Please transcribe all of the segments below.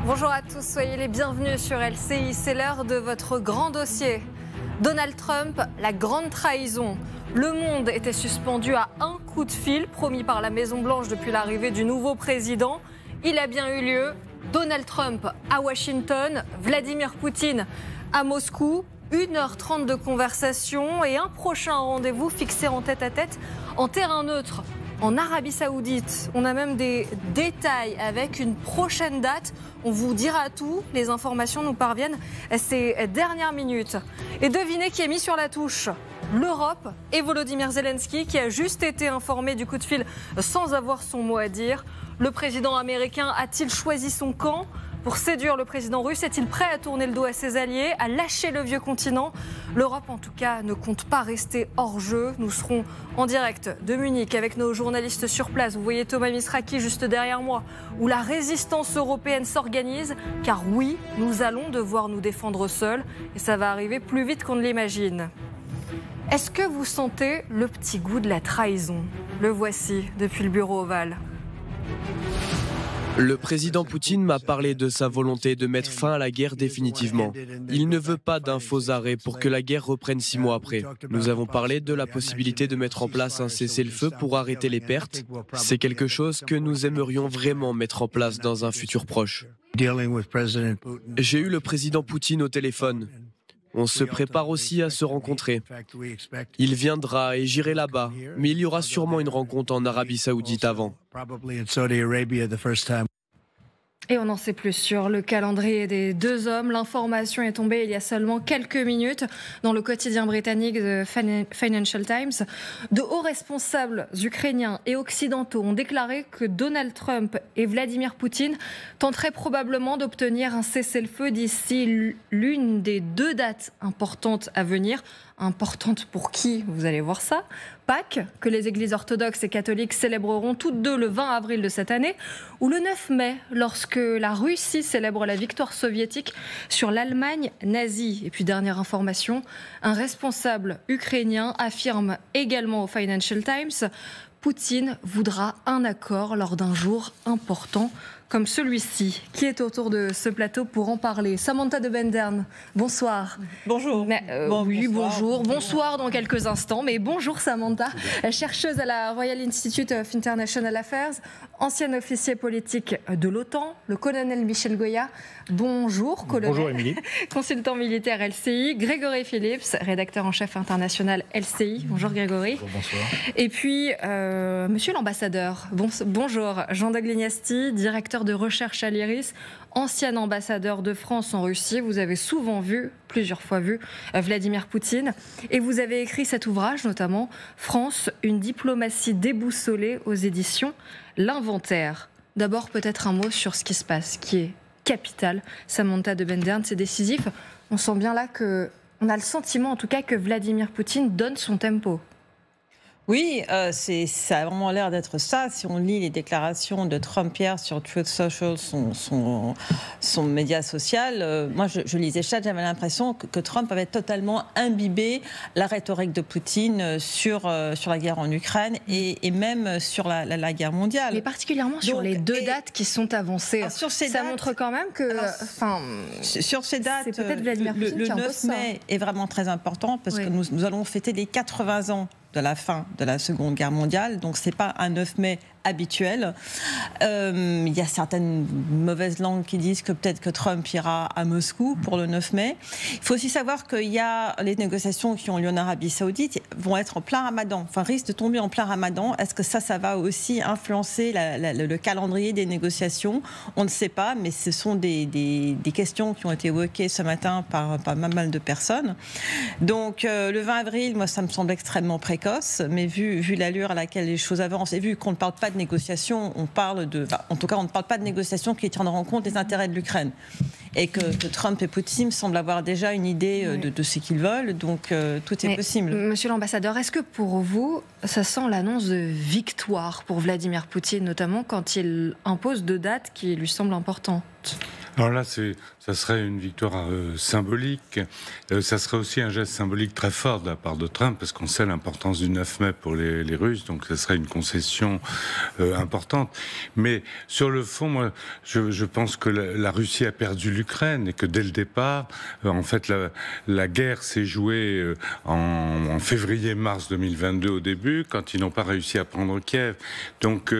Bonjour à tous, soyez les bienvenus sur LCI. C'est l'heure de votre grand dossier. Donald Trump, la grande trahison. Le monde était suspendu à un coup de fil promis par la Maison-Blanche depuis l'arrivée du nouveau président. Il a bien eu lieu. Donald Trump à Washington, Vladimir Poutine à Moscou. 1h30 de conversation et un prochain rendez-vous fixé en tête-à-tête en terrain neutre en Arabie Saoudite. On a même des détails avec une prochaine date. On vous dira tout, les informations nous parviennent ces dernières minutes. Et devinez qui est mis sur la touche ? L'Europe et Volodymyr Zelensky qui a juste été informé du coup de fil sans avoir son mot à dire. Le président américain a-t-il choisi son camp ? Pour séduire le président russe, est-il prêt à tourner le dos à ses alliés, à lâcher le vieux continent ? L'Europe, en tout cas, ne compte pas rester hors jeu. Nous serons en direct de Munich avec nos journalistes sur place. Vous voyez Thomas Misraki juste derrière moi, où la résistance européenne s'organise. Car oui, nous allons devoir nous défendre seuls. Et ça va arriver plus vite qu'on ne l'imagine. Est-ce que vous sentez le petit goût de la trahison ? Le voici depuis le bureau ovale. Le président Poutine m'a parlé de sa volonté de mettre fin à la guerre définitivement. Il ne veut pas d'un faux arrêt pour que la guerre reprenne 6 mois après. Nous avons parlé de la possibilité de mettre en place un cessez-le-feu pour arrêter les pertes. C'est quelque chose que nous aimerions vraiment mettre en place dans un futur proche. J'ai eu le président Poutine au téléphone. On se prépare aussi à se rencontrer. Il viendra et j'irai là-bas, mais il y aura sûrement une rencontre en Arabie Saoudite avant. Et on n'en sait plus sur le calendrier des deux hommes. L'information est tombée il y a seulement quelques minutes dans le quotidien britannique The Financial Times. De hauts responsables ukrainiens et occidentaux ont déclaré que Donald Trump et Vladimir Poutine tenteraient probablement d'obtenir un cessez-le-feu d'ici l'une des deux dates importantes à venir. Importante pour qui ? Vous allez voir ça. Pâques, que les églises orthodoxes et catholiques célébreront toutes deux le 20 avril de cette année, ou le 9 mai, lorsque la Russie célèbre la victoire soviétique sur l'Allemagne nazie. Et puis dernière information, un responsable ukrainien affirme également au Financial Times, Poutine voudra un accord lors d'un jour important comme celui-ci. Qui est autour de ce plateau pour en parler ? Samantha de Bendern, bonsoir. Bonjour. Oui, bonjour. Bonsoir dans quelques instants, mais bonjour Samantha, chercheuse à la Royal Institute of International Affairs, ancienne officier politique de l'OTAN, le colonel Michel Goya. Bonjour, colonel. Bonjour, Émilie. Consultant militaire LCI, Grégory Phillips, rédacteur en chef international LCI. Bonjour Grégory. Bonsoir. Et puis, monsieur l'ambassadeur, bonjour, Jean Daglignasti, directeur de recherche à l'IRIS, ancien ambassadeur de France en Russie. Vous avez souvent vu, plusieurs fois vu, Vladimir Poutine. Et vous avez écrit cet ouvrage, notamment France, une diplomatie déboussolée aux éditions L'Inventaire. D'abord, peut-être un mot sur ce qui se passe, qui est capital. Samantha de Bendern, c'est décisif. On sent bien là qu'on a le sentiment, en tout cas, que Vladimir Poutine donne son tempo. Oui, ça a vraiment l'air d'être ça. Si on lit les déclarations de Trump hier sur Truth Social, son média social, moi je lisais ça, j'avais l'impression que Trump avait totalement imbibé la rhétorique de Poutine sur la guerre en Ukraine et même sur la guerre mondiale. Mais particulièrement sur les deux dates qui sont avancées. Ça montre quand même que... sur ces dates, c'est peut-être Vladimir Poutine le qui 9 mai est vraiment très important parce que nous allons fêter les 80 ans de la fin de la Seconde Guerre mondiale, donc c'est pas un 9 mai habituel. Il y a certaines mauvaises langues qui disent que peut-être que Trump ira à Moscou pour le 9 mai. Il faut aussi savoir qu'il y a les négociations qui ont lieu en Arabie Saoudite vont être en plein Ramadan, enfin risquent de tomber en plein Ramadan. Est-ce que ça va aussi influencer le calendrier des négociations ? On ne sait pas, mais ce sont des questions qui ont été évoquées ce matin par pas mal de personnes. Donc le 20 avril, moi ça me semble extrêmement précoce, mais vu l'allure à laquelle les choses avancent et vu qu'on ne parle pas de négociations, on parle en tout cas on ne parle pas de négociations qui tiendront compte des intérêts de l'Ukraine. Et que Trump et Poutine semblent avoir déjà une idée de ce qu'ils veulent, donc tout est possible. Monsieur l'ambassadeur, est-ce que pour vous, ça sent l'annonce de victoire pour Vladimir Poutine, notamment quand il impose deux dates qui lui semblent importantes ? Alors là, ça serait une victoire symbolique. Ça serait aussi un geste symbolique très fort de la part de Trump, parce qu'on sait l'importance du 9 mai pour les Russes, donc ça serait une concession importante. Mais sur le fond, moi, je pense que la Russie a perdu l'Ukraine et que dès le départ, en fait, la guerre s'est jouée en février-mars 2022 au début, quand ils n'ont pas réussi à prendre Kiev. Donc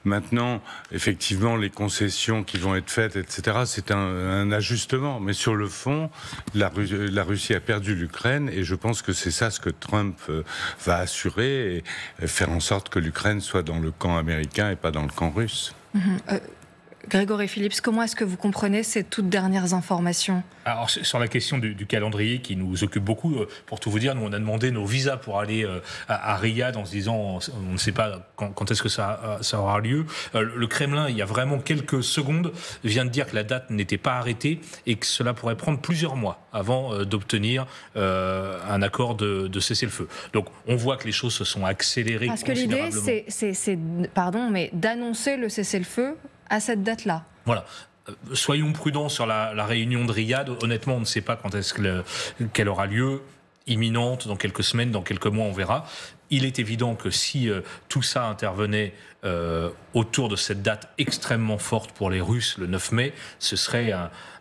maintenant, effectivement, les concessions qui vont être faites, etc., c'est un ajustement. Mais sur le fond, la Russie a perdu l'Ukraine et je pense que c'est ça ce que Trump va assurer et faire en sorte que l'Ukraine soit dans le camp américain et pas dans le camp russe. Grégory Phillips, comment est-ce que vous comprenez ces toutes dernières informations ? Alors, sur la question du calendrier qui nous occupe beaucoup, pour tout vous dire, nous on a demandé nos visas pour aller à Riyad en se disant on ne sait pas quand est-ce que ça aura lieu. Le Kremlin, il y a vraiment quelques secondes, vient de dire que la date n'était pas arrêtée et que cela pourrait prendre plusieurs mois avant d'obtenir un accord de cessez-le-feu. Donc on voit que les choses se sont accélérées considérablement. Parce que l'idée, c'est pardon, mais d'annoncer le cessez-le-feu à cette date-là. Voilà. Soyons prudents sur la réunion de Riyad. Honnêtement, on ne sait pas quand est-ce qu'elle aura lieu. Imminente, dans quelques semaines, dans quelques mois, on verra. Il est évident que si tout ça intervenait autour de cette date extrêmement forte pour les Russes, le 9 mai, ce serait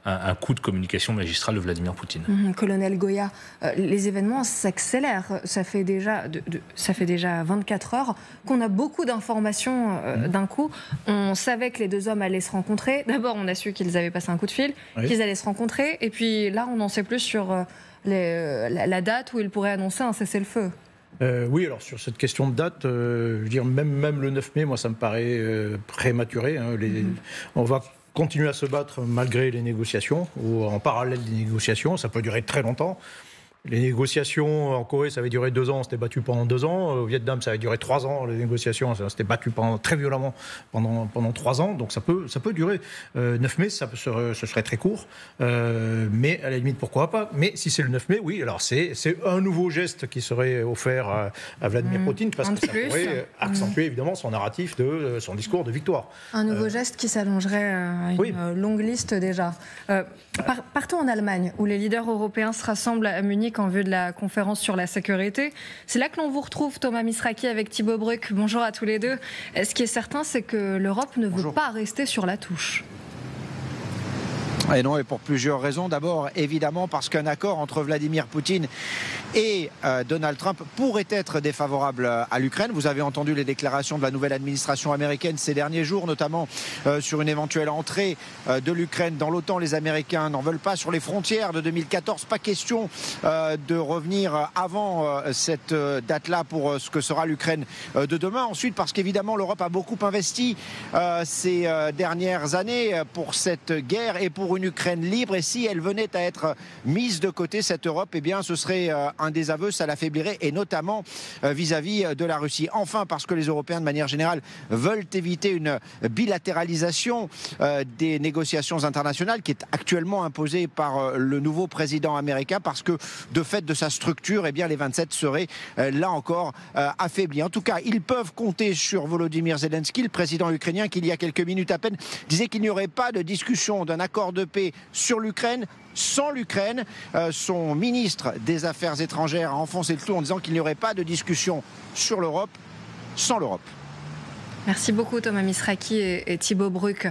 un coup de communication magistrale de Vladimir Poutine. Colonel Goya, les événements s'accélèrent. Ça fait déjà 24 heures qu'on a beaucoup d'informations d'un coup. On savait que les deux hommes allaient se rencontrer. D'abord, on a su qu'ils avaient passé un coup de fil, qu'ils allaient se rencontrer. Et puis là, on en sait plus sur la date où ils pourraient annoncer un cessez-le-feu. Oui, alors sur cette question de date, je veux dire, même le 9 mai, moi ça me paraît prématuré. On va continuer à se battre malgré les négociations, ou en parallèle des négociations, ça peut durer très longtemps. Les négociations en Corée, ça avait duré 2 ans, on s'était battu pendant 2 ans. Au Vietnam, ça avait duré 3 ans. Les négociations, ça s'était battu très violemment pendant 3 ans. Donc ça peut durer. 9 mai, ce serait très court. Mais à la limite, pourquoi pas. Mais si c'est le 9 mai, oui, alors c'est un nouveau geste qui serait offert à Vladimir Poutine, parce que ça pourrait accentuer évidemment son narratif de son discours de victoire. Un nouveau geste qui s'allongerait à une longue liste déjà. Partons en Allemagne, où les leaders européens se rassemblent à Munich en vue de la conférence sur la sécurité. C'est là que l'on vous retrouve, Thomas Misraki, avec Thibaut Bruck. Bonjour à tous les deux. Ce qui est certain, c'est que l'Europe ne veut pas rester sur la touche. Et non, et pour plusieurs raisons. D'abord, évidemment, parce qu'un accord entre Vladimir Poutine et Donald Trump pourrait être défavorable à l'Ukraine. Vous avez entendu les déclarations de la nouvelle administration américaine ces derniers jours, notamment sur une éventuelle entrée de l'Ukraine dans l'OTAN. Les Américains n'en veulent pas. Sur les frontières de 2014, pas question de revenir avant cette date-là pour ce que sera l'Ukraine de demain. Ensuite, parce qu'évidemment, l'Europe a beaucoup investi ces dernières années pour cette guerre et pour une Ukraine libre, et si elle venait à être mise de côté, cette Europe, eh bien ce serait un désaveu, ça l'affaiblirait, et notamment vis-à-vis de la Russie. Enfin, parce que les Européens de manière générale veulent éviter une bilatéralisation des négociations internationales qui est actuellement imposée par le nouveau président américain, parce que de fait de sa structure, eh bien les 27 seraient là encore affaiblis. En tout cas, ils peuvent compter sur Volodymyr Zelensky, le président ukrainien, qui il y a quelques minutes à peine disait qu'il n'y aurait pas de discussion d'un accord de paix sur l'Ukraine sans l'Ukraine. Son ministre des Affaires étrangères a enfoncé le clou en disant qu'il n'y aurait pas de discussion sur l'Europe sans l'Europe. Merci beaucoup Thomas Misraki et Thibaut Bruck.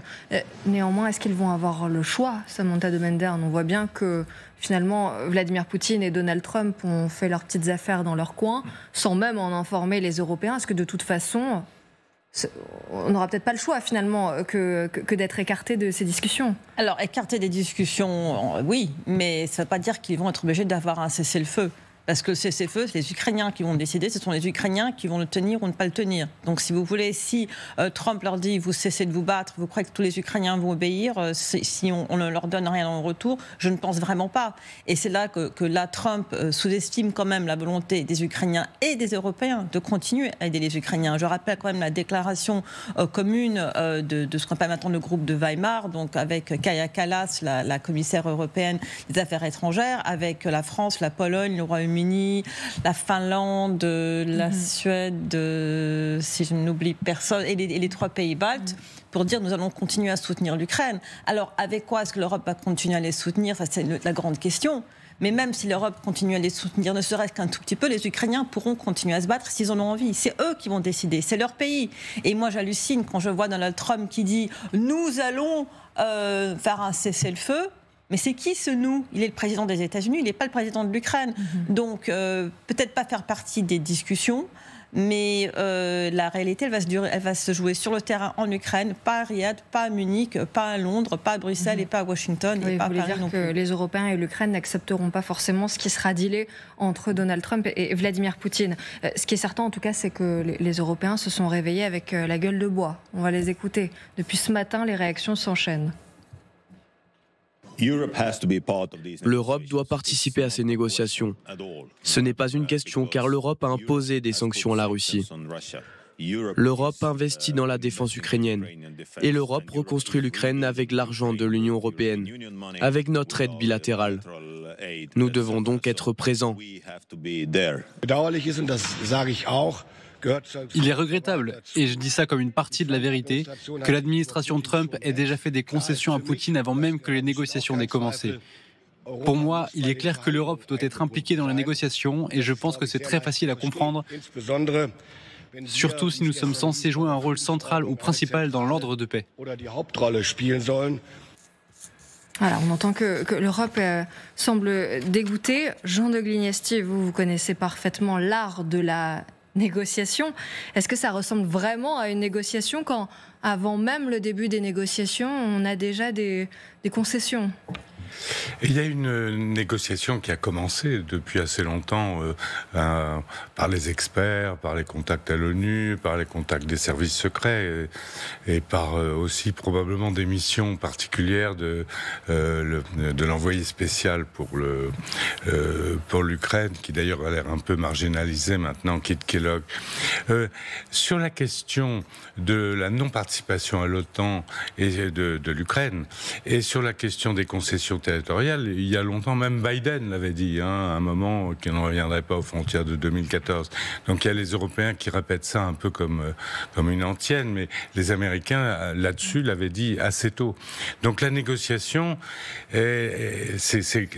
Néanmoins, est-ce qu'ils vont avoir le choix, Samantha de Mendern? On voit bien que finalement Vladimir Poutine et Donald Trump ont fait leurs petites affaires dans leur coin sans même en informer les Européens. Est-ce que de toute façon, on n'aura peut-être pas le choix finalement que d'être écarté de ces discussions? Alors, écarter des discussions, oui, mais ça ne veut pas dire qu'ils vont être obligés d'avoir un cessez-le-feu. Parce que le cessez-le-feu, c'est les Ukrainiens qui vont le décider, ce sont les Ukrainiens qui vont le tenir ou ne pas le tenir. Donc si vous voulez, si Trump leur dit vous cessez de vous battre, vous croyez que tous les Ukrainiens vont obéir, si on ne leur donne rien en retour, je ne pense vraiment pas. Et c'est là que là, Trump sous-estime quand même la volonté des Ukrainiens et des Européens de continuer à aider les Ukrainiens. Je rappelle quand même la déclaration commune de ce qu'on appelle maintenant le groupe de Weimar, donc avec Kaja Kallas, la commissaire européenne des Affaires étrangères, avec la France, la Pologne, le Royaume-Uni Royaume-Uni, la Finlande, la Suède, si je n'oublie personne, et les 3 pays baltes, pour dire nous allons continuer à soutenir l'Ukraine. Alors, avec quoi est-ce que l'Europe va continuer à les soutenir? Ça, c'est la grande question. Mais même si l'Europe continue à les soutenir, ne serait-ce qu'un tout petit peu, les Ukrainiens pourront continuer à se battre s'ils en ont envie. C'est eux qui vont décider, c'est leur pays. Et moi, j'hallucine quand je vois Donald Trump qui dit « nous allons faire un cessez-le-feu ». Mais c'est qui ce nous? Il est le président des États-Unis, il n'est pas le président de l'Ukraine. Donc, peut-être pas faire partie des discussions, mais la réalité, elle va se jouer sur le terrain en Ukraine, pas à Riyad, pas à Munich, pas à Londres, pas à Bruxelles et pas à Washington. Oui, et pas vous voulez dire que les Européens et l'Ukraine n'accepteront pas forcément ce qui sera dealé entre Donald Trump et Vladimir Poutine. Ce qui est certain, en tout cas, c'est que les Européens se sont réveillés avec la gueule de bois. On va les écouter. Depuis ce matin, les réactions s'enchaînent. L'Europe doit participer à ces négociations. Ce n'est pas une question car l'Europe a imposé des sanctions à la Russie. L'Europe investit dans la défense ukrainienne et l'Europe reconstruit l'Ukraine avec l'argent de l'Union européenne, avec notre aide bilatérale. Nous devons donc être présents. Il est regrettable, et je dis ça comme une partie de la vérité, que l'administration Trump ait déjà fait des concessions à Poutine avant même que les négociations n'aient commencé. Pour moi, il est clair que l'Europe doit être impliquée dans les négociations et je pense que c'est très facile à comprendre, surtout si nous sommes censés jouer un rôle central ou principal dans l'ordre de paix. Voilà, on entend que l'Europe semble dégoûtée. Jean de Glignesti, vous connaissez parfaitement l'art de la négociation. Est-ce que ça ressemble vraiment à une négociation quand, avant même le début des négociations, on a déjà des concessions ? Il y a une négociation qui a commencé depuis assez longtemps par les experts, par les contacts à l'ONU, par les contacts des services secrets et par aussi probablement des missions particulières de l'envoyé spécial pour l'Ukraine, qui d'ailleurs a l'air un peu marginalisé maintenant, Kit Kellogg. Sur la question de la non-participation à l'OTAN et de l'Ukraine, et sur la question des concessions territoriales, il y a longtemps, même Biden l'avait dit, à un moment, qu'il ne reviendrait pas aux frontières de 2014. Donc il y a les Européens qui répètent ça un peu comme une antienne, mais les Américains, là-dessus, l'avaient dit assez tôt. Donc la négociation,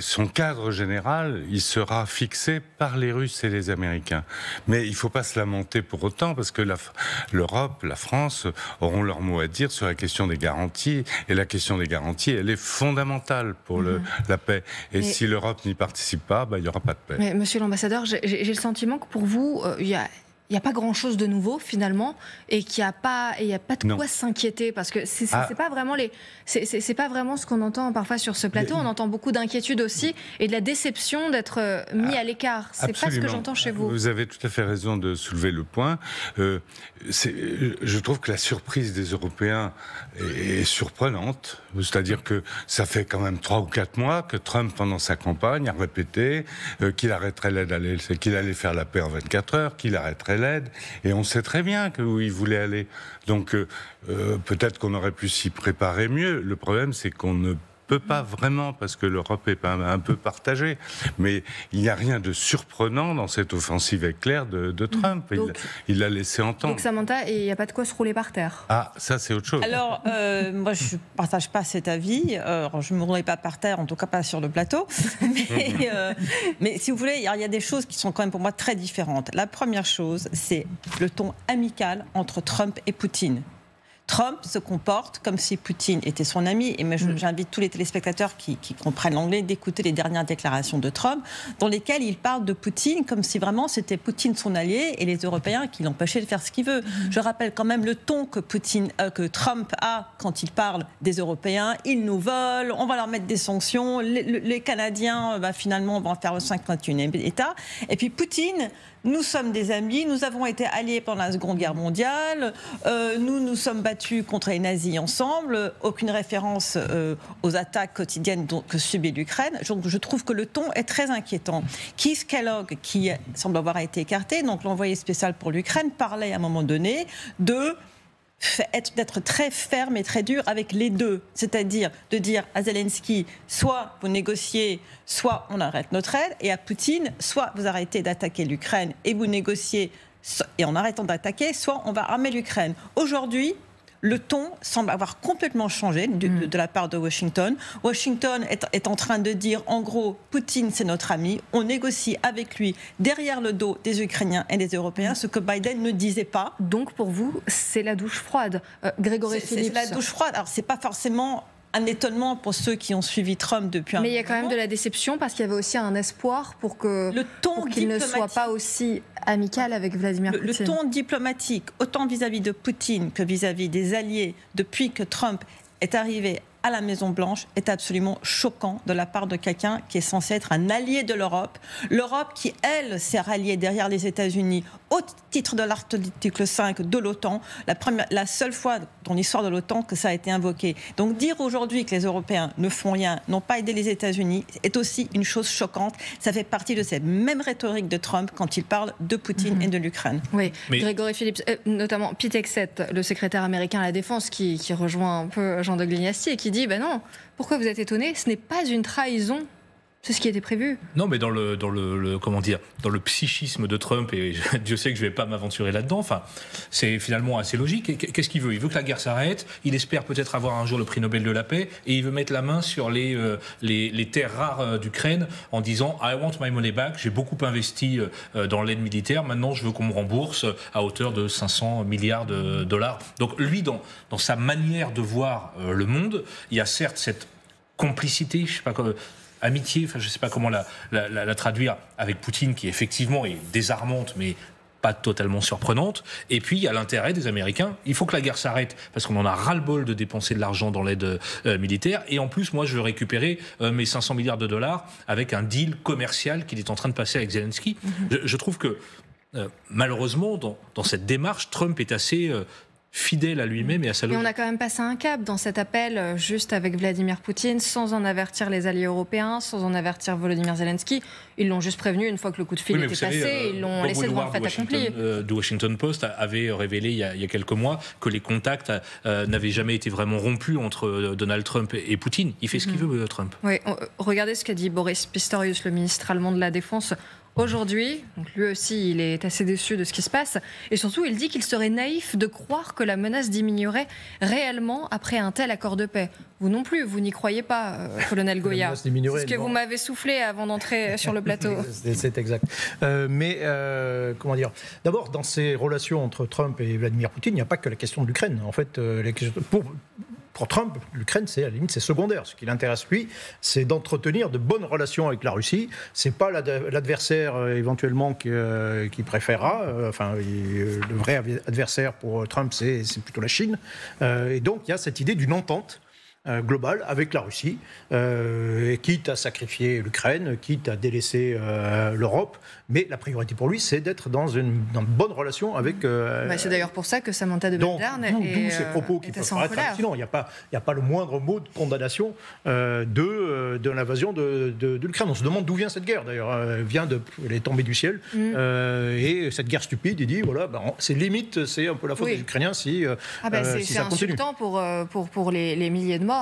son cadre général, il sera fixé par les Russes et les Américains. Mais il ne faut pas se lamenter pour autant, parce que l'Europe, la France, auront leur mot à dire sur la question des garanties. Et la question des garanties, elle est fondamentale pour la paix. Et si l'Europe n'y participe pas, il n'y aura pas de paix. Mais, monsieur l'ambassadeur, j'ai le sentiment que pour vous, il n'y a pas grand-chose de nouveau finalement, et qu'il n'y a pas de quoi s'inquiéter, parce que c'est pas vraiment c'est pas vraiment ce qu'on entend parfois sur ce plateau. On entend beaucoup d'inquiétude aussi et de la déception d'être mis à l'écart. C'est pas ce que j'entends chez vous. Vous avez tout à fait raison de soulever le point. Je trouve que la surprise des Européens est surprenante. C'est-à-dire que ça fait quand même 3 ou 4 mois que Trump, pendant sa campagne, a répété qu'il arrêterait l'aide, qu'il allait faire la paix en 24 heures, qu'il arrêterait l'aide, et on sait très bien où il voulait aller. Donc peut-être qu'on aurait pu s'y préparer mieux. Le problème, c'est qu'on ne peut pas vraiment, parce que l'Europe est un peu partagée. Mais il n'y a rien de surprenant dans cette offensive éclair de Trump. Il l'a laissé entendre. Donc Samantha, il n'y a pas de quoi se rouler par terre. Ah, ça c'est autre chose. Alors, moi je ne partage pas cet avis. Je ne me roulais pas par terre, en tout cas pas sur le plateau. Mais si vous voulez, il y a des choses qui sont quand même pour moi très différentes. La première chose, c'est le ton amical entre Trump et Poutine. Trump se comporte comme si Poutine était son ami. Et j'invite tous les téléspectateurs qui comprennent l'anglais d'écouter les dernières déclarations de Trump, dans lesquelles il parle de Poutine comme si vraiment c'était Poutine son allié et les Européens qui l'empêchaient de faire ce qu'il veut. Je rappelle quand même le ton que Trump a quand il parle des Européens. Ils nous volent, on va leur mettre des sanctions, les Canadiens, finalement, vont faire le 51e État. Et puis Poutine... Nous sommes des amis, nous avons été alliés pendant la Seconde Guerre mondiale, nous nous sommes battus contre les nazis ensemble, aucune référence aux attaques quotidiennes que subit l'Ukraine. Je trouve que le ton est très inquiétant. Keith Kellogg, qui semble avoir été écarté, donc l'envoyé spécial pour l'Ukraine, parlait à un moment donné de d'être très ferme et très dur avec les deux. C'est-à-dire de dire à Zelensky, soit vous négociez, soit on arrête notre aide, et à Poutine, soit vous arrêtez d'attaquer l'Ukraine et vous négociez, et en arrêtant d'attaquer, soit on va armer l'Ukraine. Aujourd'hui, le ton semble avoir complètement changé de la part de Washington. Washington est en train de dire, en gros, Poutine, c'est notre ami, on négocie avec lui derrière le dos des Ukrainiens et des Européens, ce que Biden ne disait pas. Donc, pour vous, c'est la douche froide. Grégory Phillips. C'est la douche froide. Alors, c'est pas forcément un étonnement pour ceux qui ont suivi Trump depuis un moment. Mais il y a quand même de la déception parce qu'il y avait aussi un espoir pour qu'il ne soit pas aussi amical avec Vladimir Poutine. Le ton diplomatique, autant vis-à-vis de Poutine que vis-à-vis des alliés, depuis que Trump est arrivé à la Maison-Blanche, est absolument choquant de la part de quelqu'un qui est censé être un allié de l'Europe. L'Europe qui, elle, s'est ralliée derrière les États-Unis au titre de l'article 5 de l'OTAN, la seule fois dans l'histoire de l'OTAN que ça a été invoqué. Donc dire aujourd'hui que les Européens ne font rien, n'ont pas aidé les États-Unis, est aussi une chose choquante. Ça fait partie de cette même rhétorique de Trump quand il parle de Poutine et de l'Ukraine. Oui, Grégory Phillips, notamment Pete Hegseth, le secrétaire américain à la Défense, qui rejoint un peu Jean de Glignasti et qui dit non, pourquoi vous êtes étonné? Ce n'est pas une trahison. C'est ce qui était prévu. Non, mais dans le psychisme de Trump, et Dieu sait que je ne vais pas m'aventurer là-dedans, enfin, c'est finalement assez logique. Qu'est-ce qu'il veut? Il veut que la guerre s'arrête, il espère peut-être avoir un jour le prix Nobel de la paix, et il veut mettre la main sur les terres rares d'Ukraine en disant « I want my money back, j'ai beaucoup investi dans l'aide militaire, maintenant je veux qu'on me rembourse à hauteur de 500 milliards de dollars ». Donc lui, dans sa manière de voir le monde, il y a certes cette complicité, je ne sais pas comment... amitié, enfin je ne sais pas comment la traduire, avec Poutine qui effectivement est désarmante mais pas totalement surprenante. Et puis il y a l'intérêt des Américains. Il faut que la guerre s'arrête parce qu'on en a ras-le-bol de dépenser de l'argent dans l'aide militaire. Et en plus, moi, je veux récupérer mes 500 milliards de dollars avec un deal commercial qu'il est en train de passer avec Zelensky. Je trouve que malheureusement, dans cette démarche, Trump est assez... fidèle à lui-même et à sa logique. Mais on a quand même passé un cap dans cet appel juste avec Vladimir Poutine, sans en avertir les alliés européens, sans en avertir Volodymyr Zelensky. Ils l'ont juste prévenu une fois que le coup de fil était passé, ils l'ont laissé devant le fait accompli. Du Washington Post avait révélé il y a quelques mois que les contacts n'avaient jamais été vraiment rompus entre Donald Trump et Poutine. Il fait ce qu'il veut, Trump. Oui, regardez ce qu'a dit Boris Pistorius, le ministre allemand de la Défense, aujourd'hui. Donc lui aussi, il est assez déçu de ce qui se passe. Et surtout, il dit qu'il serait naïf de croire que la menace diminuerait réellement après un tel accord de paix. Vous non plus, vous n'y croyez pas, colonel Goya. C'est ce que vous m'avez soufflé avant d'entrer sur le plateau. C'est exact. Comment dire? D'abord, dans ces relations entre Trump et Vladimir Poutine, il n'y a pas que la question de l'Ukraine. En fait, pour Trump, l'Ukraine, c'est à la limite, c'est secondaire. Ce qui l'intéresse, lui, c'est d'entretenir de bonnes relations avec la Russie. C'est pas l'adversaire éventuellement qui préférera. Le vrai adversaire pour Trump, c'est plutôt la Chine. Et donc, il y a cette idée d'une entente globale avec la Russie, quitte à sacrifier l'Ukraine, quitte à délaisser l'Europe. Mais la priorité pour lui, c'est d'être dans une bonne relation avec... c'est d'ailleurs pour ça que Samantha de Baldern d'où ces propos qui peuvent paraître hallucinants. Il n'y a pas le moindre mot de condamnation de l'invasion de l'Ukraine. On se demande d'où vient cette guerre, d'ailleurs. Elle est tombée du ciel. Et cette guerre stupide, il dit, voilà, c'est limite, c'est un peu la faute des Ukrainiens si ça continue. C'est insultant pour les milliers de morts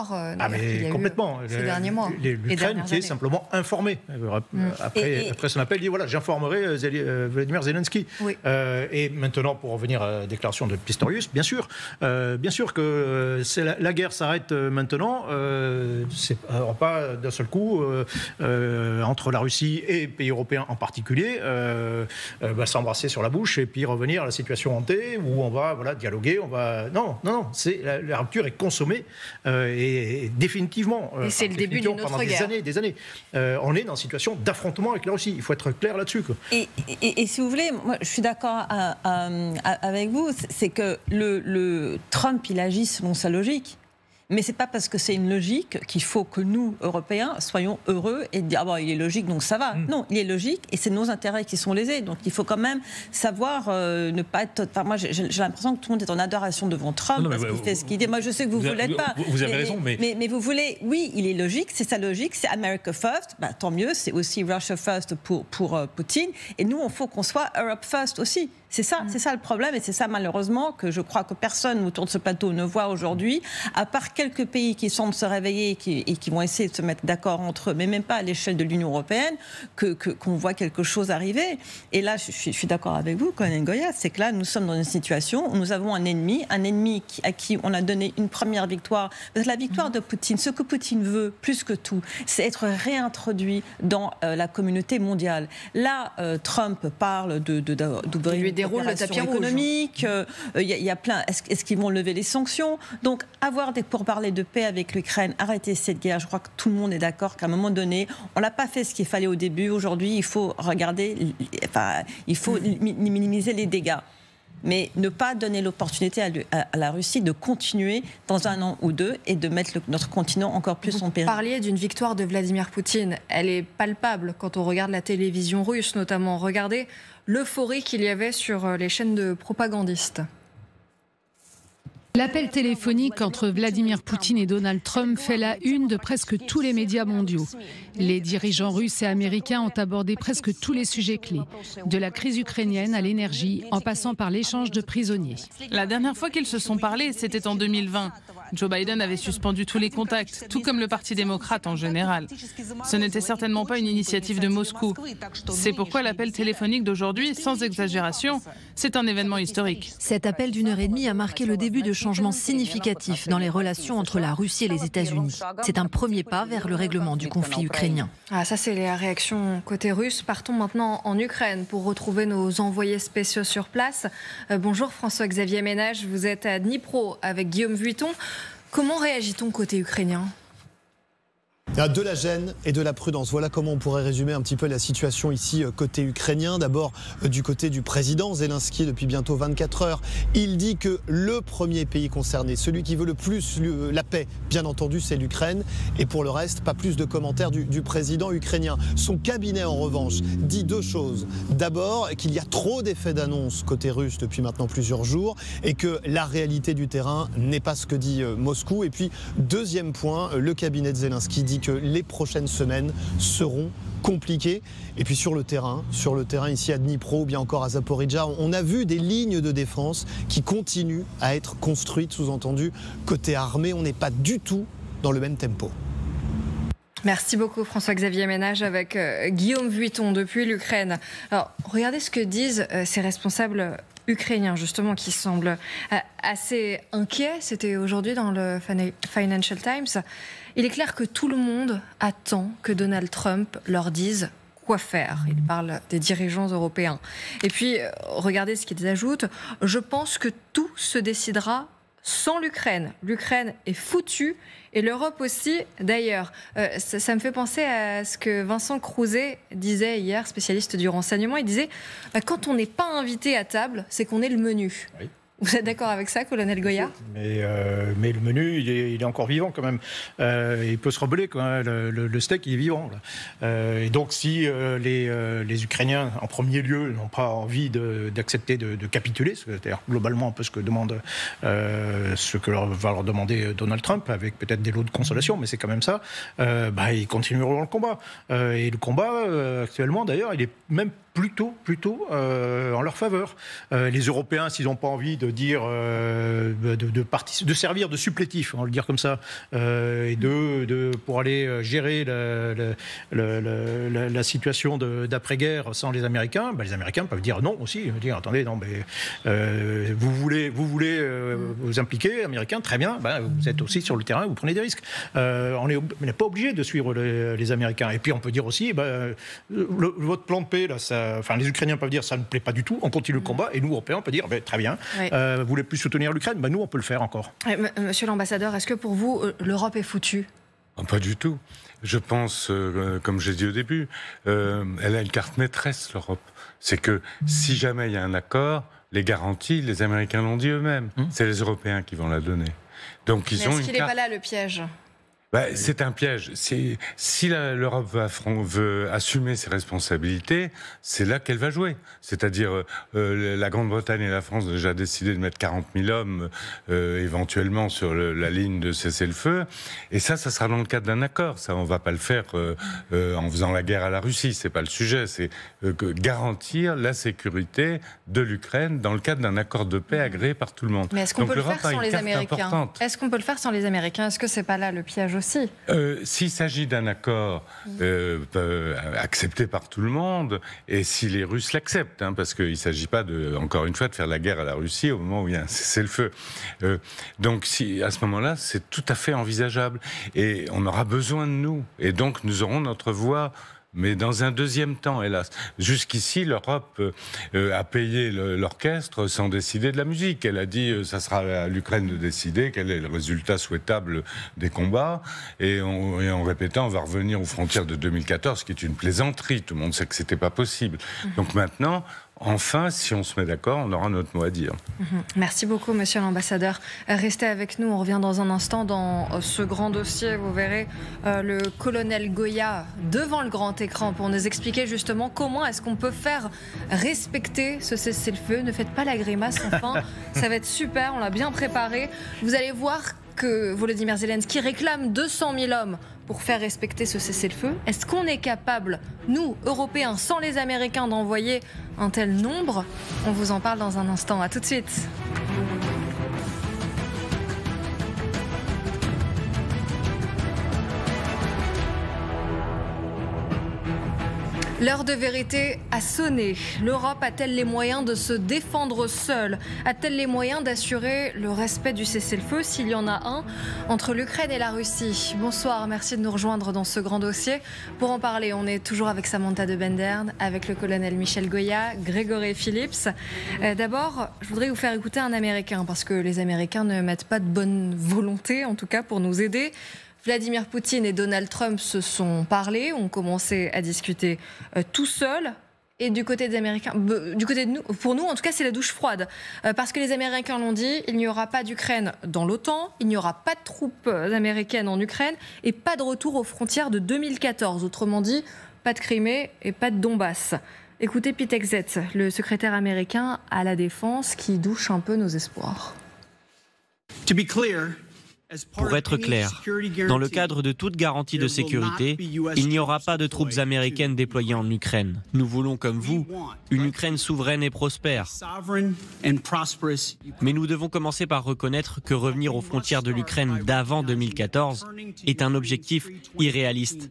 complètement. Ces derniers mois. L'Ukraine qui est simplement informée. Après son appel, il dit, voilà, j'informerai Vladimir Zelensky. Oui. Et maintenant, pour revenir à la déclaration de Pistorius, bien sûr que la guerre s'arrête maintenant. C'est pas d'un seul coup entre la Russie et les pays européens en particulier s'embrasser sur la bouche et puis revenir à la situation hantée où on va dialoguer. Non, la rupture est consommée et définitivement. Et c'est le début d'une autre guerre. Pendant des années. On est dans une situation d'affrontement avec la Russie. Il faut être clair là-dessus. Et si vous voulez, moi je suis d'accord avec vous, c'est que le Trump, il agit selon sa logique. Mais c'est pas parce que c'est une logique qu'il faut que nous, Européens, soyons heureux et dire il est logique donc ça va. Non, il est logique et c'est nos intérêts qui sont lésés. Donc il faut quand même savoir ne pas être. Enfin, moi, j'ai l'impression que tout le monde est en adoration devant Trump parce qu'il fait ce qu'il dit. Moi, je sais que vous ne l'êtes pas. Vous avez raison, mais vous voulez. Oui, il est logique, c'est sa logique, c'est America First. Tant mieux, c'est aussi Russia First pour Poutine. Et nous, il faut qu'on soit Europe First aussi. C'est ça le problème et c'est ça malheureusement que je crois que personne autour de ce plateau ne voit aujourd'hui, à part quelques pays qui semblent se réveiller et qui vont essayer de se mettre d'accord entre eux, mais même pas à l'échelle de l'Union européenne, qu'on voit quelque chose arriver. Et là, je suis d'accord avec vous, Colonel Goya, c'est que là, nous sommes dans une situation où nous avons un ennemi à qui on a donné une première victoire. Parce que la victoire de Poutine, ce que Poutine veut, plus que tout, c'est être réintroduit dans la communauté mondiale. Là, Trump parle d'ouvrir déroule le tapis économique, il y a plein. Est-ce qu'ils vont lever les sanctions? Donc, avoir des pourparlers de paix avec l'Ukraine, arrêter cette guerre. Je crois que tout le monde est d'accord qu'à un moment donné, on n'a pas fait ce qu'il fallait au début. Aujourd'hui, il faut regarder, il faut minimiser les dégâts. Mais ne pas donner l'opportunité à la Russie de continuer dans un an ou deux et de mettre notre continent encore plus en péril. Vous parliez d'une victoire de Vladimir Poutine. Elle est palpable quand on regarde la télévision russe, notamment. Regardez l'euphorie qu'il y avait sur les chaînes de propagandistes. L'appel téléphonique entre Vladimir Poutine et Donald Trump fait la une de presque tous les médias mondiaux. Les dirigeants russes et américains ont abordé presque tous les sujets clés, de la crise ukrainienne à l'énergie, en passant par l'échange de prisonniers. La dernière fois qu'ils se sont parlé, c'était en 2020. Joe Biden avait suspendu tous les contacts, tout comme le Parti démocrate en général. Ce n'était certainement pas une initiative de Moscou. C'est pourquoi l'appel téléphonique d'aujourd'hui, sans exagération, c'est un événement historique. Cet appel d'1h30 a marqué le début de changements significatifs dans les relations entre la Russie et les États-Unis. C'est un premier pas vers le règlement du conflit ukrainien. Ça, c'est les réactions côté russe. Partons maintenant en Ukraine pour retrouver nos envoyés spéciaux sur place. Bonjour François-Xavier Ménage, vous êtes à Dnipro avec Guillaume Vuitton. Comment réagit-on côté ukrainien ? De la gêne et de la prudence. Voilà comment on pourrait résumer un petit peu la situation ici côté ukrainien. D'abord du côté du président Zelensky depuis bientôt 24 heures. Il dit que le premier pays concerné, celui qui veut le plus la paix, bien entendu, c'est l'Ukraine. Et pour le reste, pas plus de commentaires du président ukrainien. Son cabinet, en revanche, dit deux choses. D'abord, qu'il y a trop d'effets d'annonce côté russe depuis maintenant plusieurs jours et que la réalité du terrain n'est pas ce que dit Moscou. Et puis, deuxième point, le cabinet de Zelensky dit que les prochaines semaines seront compliquées. Et puis sur le terrain ici à Dnipro ou bien encore à Zaporijjia, on a vu des lignes de défense qui continuent à être construites, sous-entendu, côté armée. On n'est pas du tout dans le même tempo. Merci beaucoup François-Xavier Ménage avec Guillaume Vuitton depuis l'Ukraine. Alors, regardez ce que disent ces responsables ukrainiens, justement, qui semblent assez inquiets. C'était aujourd'hui dans le Financial Times. Il est clair que tout le monde attend que Donald Trump leur dise quoi faire. Il parle des dirigeants européens. Et puis, regardez ce qu'ils ajoutent. Je pense que tout se décidera sans l'Ukraine. L'Ukraine est foutue et l'Europe aussi. D'ailleurs, ça me fait penser à ce que Vincent Crouzet disait hier, spécialiste du renseignement. Il disait quand on n'est pas invité à table, c'est qu'on est le menu. Oui. Vous êtes d'accord avec ça, colonel Goya ? Mais le menu, il est encore vivant quand même. Il peut se rebeller, quoi. Le steak, il est vivant. Là. Et donc, si les Ukrainiens, en premier lieu, n'ont pas envie d'accepter de capituler, c'est-à-dire globalement un peu ce que va leur demander Donald Trump, avec peut-être des lots de consolation, mais c'est quand même ça, ils continueront le combat. Et le combat, actuellement, d'ailleurs, il est même plutôt en leur faveur. Les Européens, s'ils n'ont pas envie de dire de servir de supplétif, on va le dire comme ça, et pour aller gérer la situation d'après-guerre sans les Américains, les Américains peuvent dire non aussi, dire attendez, non, mais vous voulez vous impliquer, Américains, très bien, vous êtes aussi sur le terrain, vous prenez des risques. On n'est pas obligé de suivre les Américains. Et puis on peut dire aussi, votre plan de paix, là, les Ukrainiens peuvent dire ça ne plaît pas du tout, on continue le combat, et nous, Européens, on peut dire très bien, oui. Vous voulez plus soutenir l'Ukraine, nous, on peut le faire encore. Monsieur l'ambassadeur, est-ce que pour vous, l'Europe est foutue ? Pas du tout. Je pense, comme j'ai dit au début, elle a une carte maîtresse, l'Europe. C'est que si jamais il y a un accord, les garanties, les Américains l'ont dit eux-mêmes, c'est les Européens qui vont la donner. Donc Mais est-ce qu'il n'est pas là le piège ? C'est un piège. Si l'Europe veut assumer ses responsabilités, c'est là qu'elle va jouer. C'est-à-dire, la Grande-Bretagne et la France ont déjà décidé de mettre 40 000 hommes éventuellement sur la ligne de cessez-le-feu. Et ça sera dans le cadre d'un accord. Ça, on ne va pas le faire en faisant la guerre à la Russie. C'est pas le sujet. C'est garantir la sécurité de l'Ukraine dans le cadre d'un accord de paix agréé par tout le monde. Mais est-ce qu'on peut le faire sans les Américains ? Est-ce qu'on peut le faire sans les Américains ? Est-ce que c'est pas là le piège aussi ? S'il s'agit d'un accord accepté par tout le monde, et si les Russes l'acceptent, parce qu'il ne s'agit pas, encore une fois, de faire la guerre à la Russie au moment où il y a un cessez-le-feu. Donc à ce moment-là, c'est tout à fait envisageable. Et on aura besoin de nous. Et donc nous aurons notre voix. Mais dans un deuxième temps, hélas. Jusqu'ici, l'Europe a payé l'orchestre sans décider de la musique. Elle a dit ça sera à l'Ukraine de décider quel est le résultat souhaitable des combats. Et en répétant, on va revenir aux frontières de 2014, ce qui est une plaisanterie. Tout le monde sait que c'était pas possible. Donc maintenant, enfin, si on se met d'accord, on aura notre mot à dire. Merci beaucoup, monsieur l'ambassadeur. Restez avec nous, on revient dans un instant dans ce grand dossier. Vous verrez le colonel Goya devant le grand écran pour nous expliquer justement comment est-ce qu'on peut faire respecter ce cessez-le-feu. Ne faites pas la grimace, enfin, ça va être super, on l'a bien préparé. Vous allez voir que Volodymyr Zelensky réclame 200 000 hommes pour faire respecter ce cessez-le-feu. Est-ce qu'on est capable, nous, Européens, sans les Américains, d'envoyer un tel nombre ? On vous en parle dans un instant. À tout de suite. L'heure de vérité a sonné. L'Europe a-t-elle les moyens de se défendre seule ? A-t-elle les moyens d'assurer le respect du cessez-le-feu, s'il y en a un, entre l'Ukraine et la Russie ? Bonsoir, merci de nous rejoindre dans ce grand dossier. Pour en parler, on est toujours avec Samantha de Bendern, avec le colonel Michel Goya, Grégory Phillips. D'abord, je voudrais vous faire écouter un Américain, parce que les Américains ne mettent pas de bonne volonté, en tout cas pour nous aider. Vladimir Poutine et Donald Trump se sont parlé, ont commencé à discuter tout seuls. Et du côté des Américains, du côté de nous, pour nous en tout cas, c'est la douche froide. Parce que les Américains l'ont dit, il n'y aura pas d'Ukraine dans l'OTAN, il n'y aura pas de troupes américaines en Ukraine et pas de retour aux frontières de 2014. Autrement dit, pas de Crimée et pas de Donbass. Écoutez Pete Hegseth, le secrétaire américain à la Défense, qui douche un peu nos espoirs. Pour être clair, dans le cadre de toute garantie de sécurité, il n'y aura pas de troupes américaines déployées en Ukraine. Nous voulons, comme vous, une Ukraine souveraine et prospère. Mais nous devons commencer par reconnaître que revenir aux frontières de l'Ukraine d'avant 2014 est un objectif irréaliste.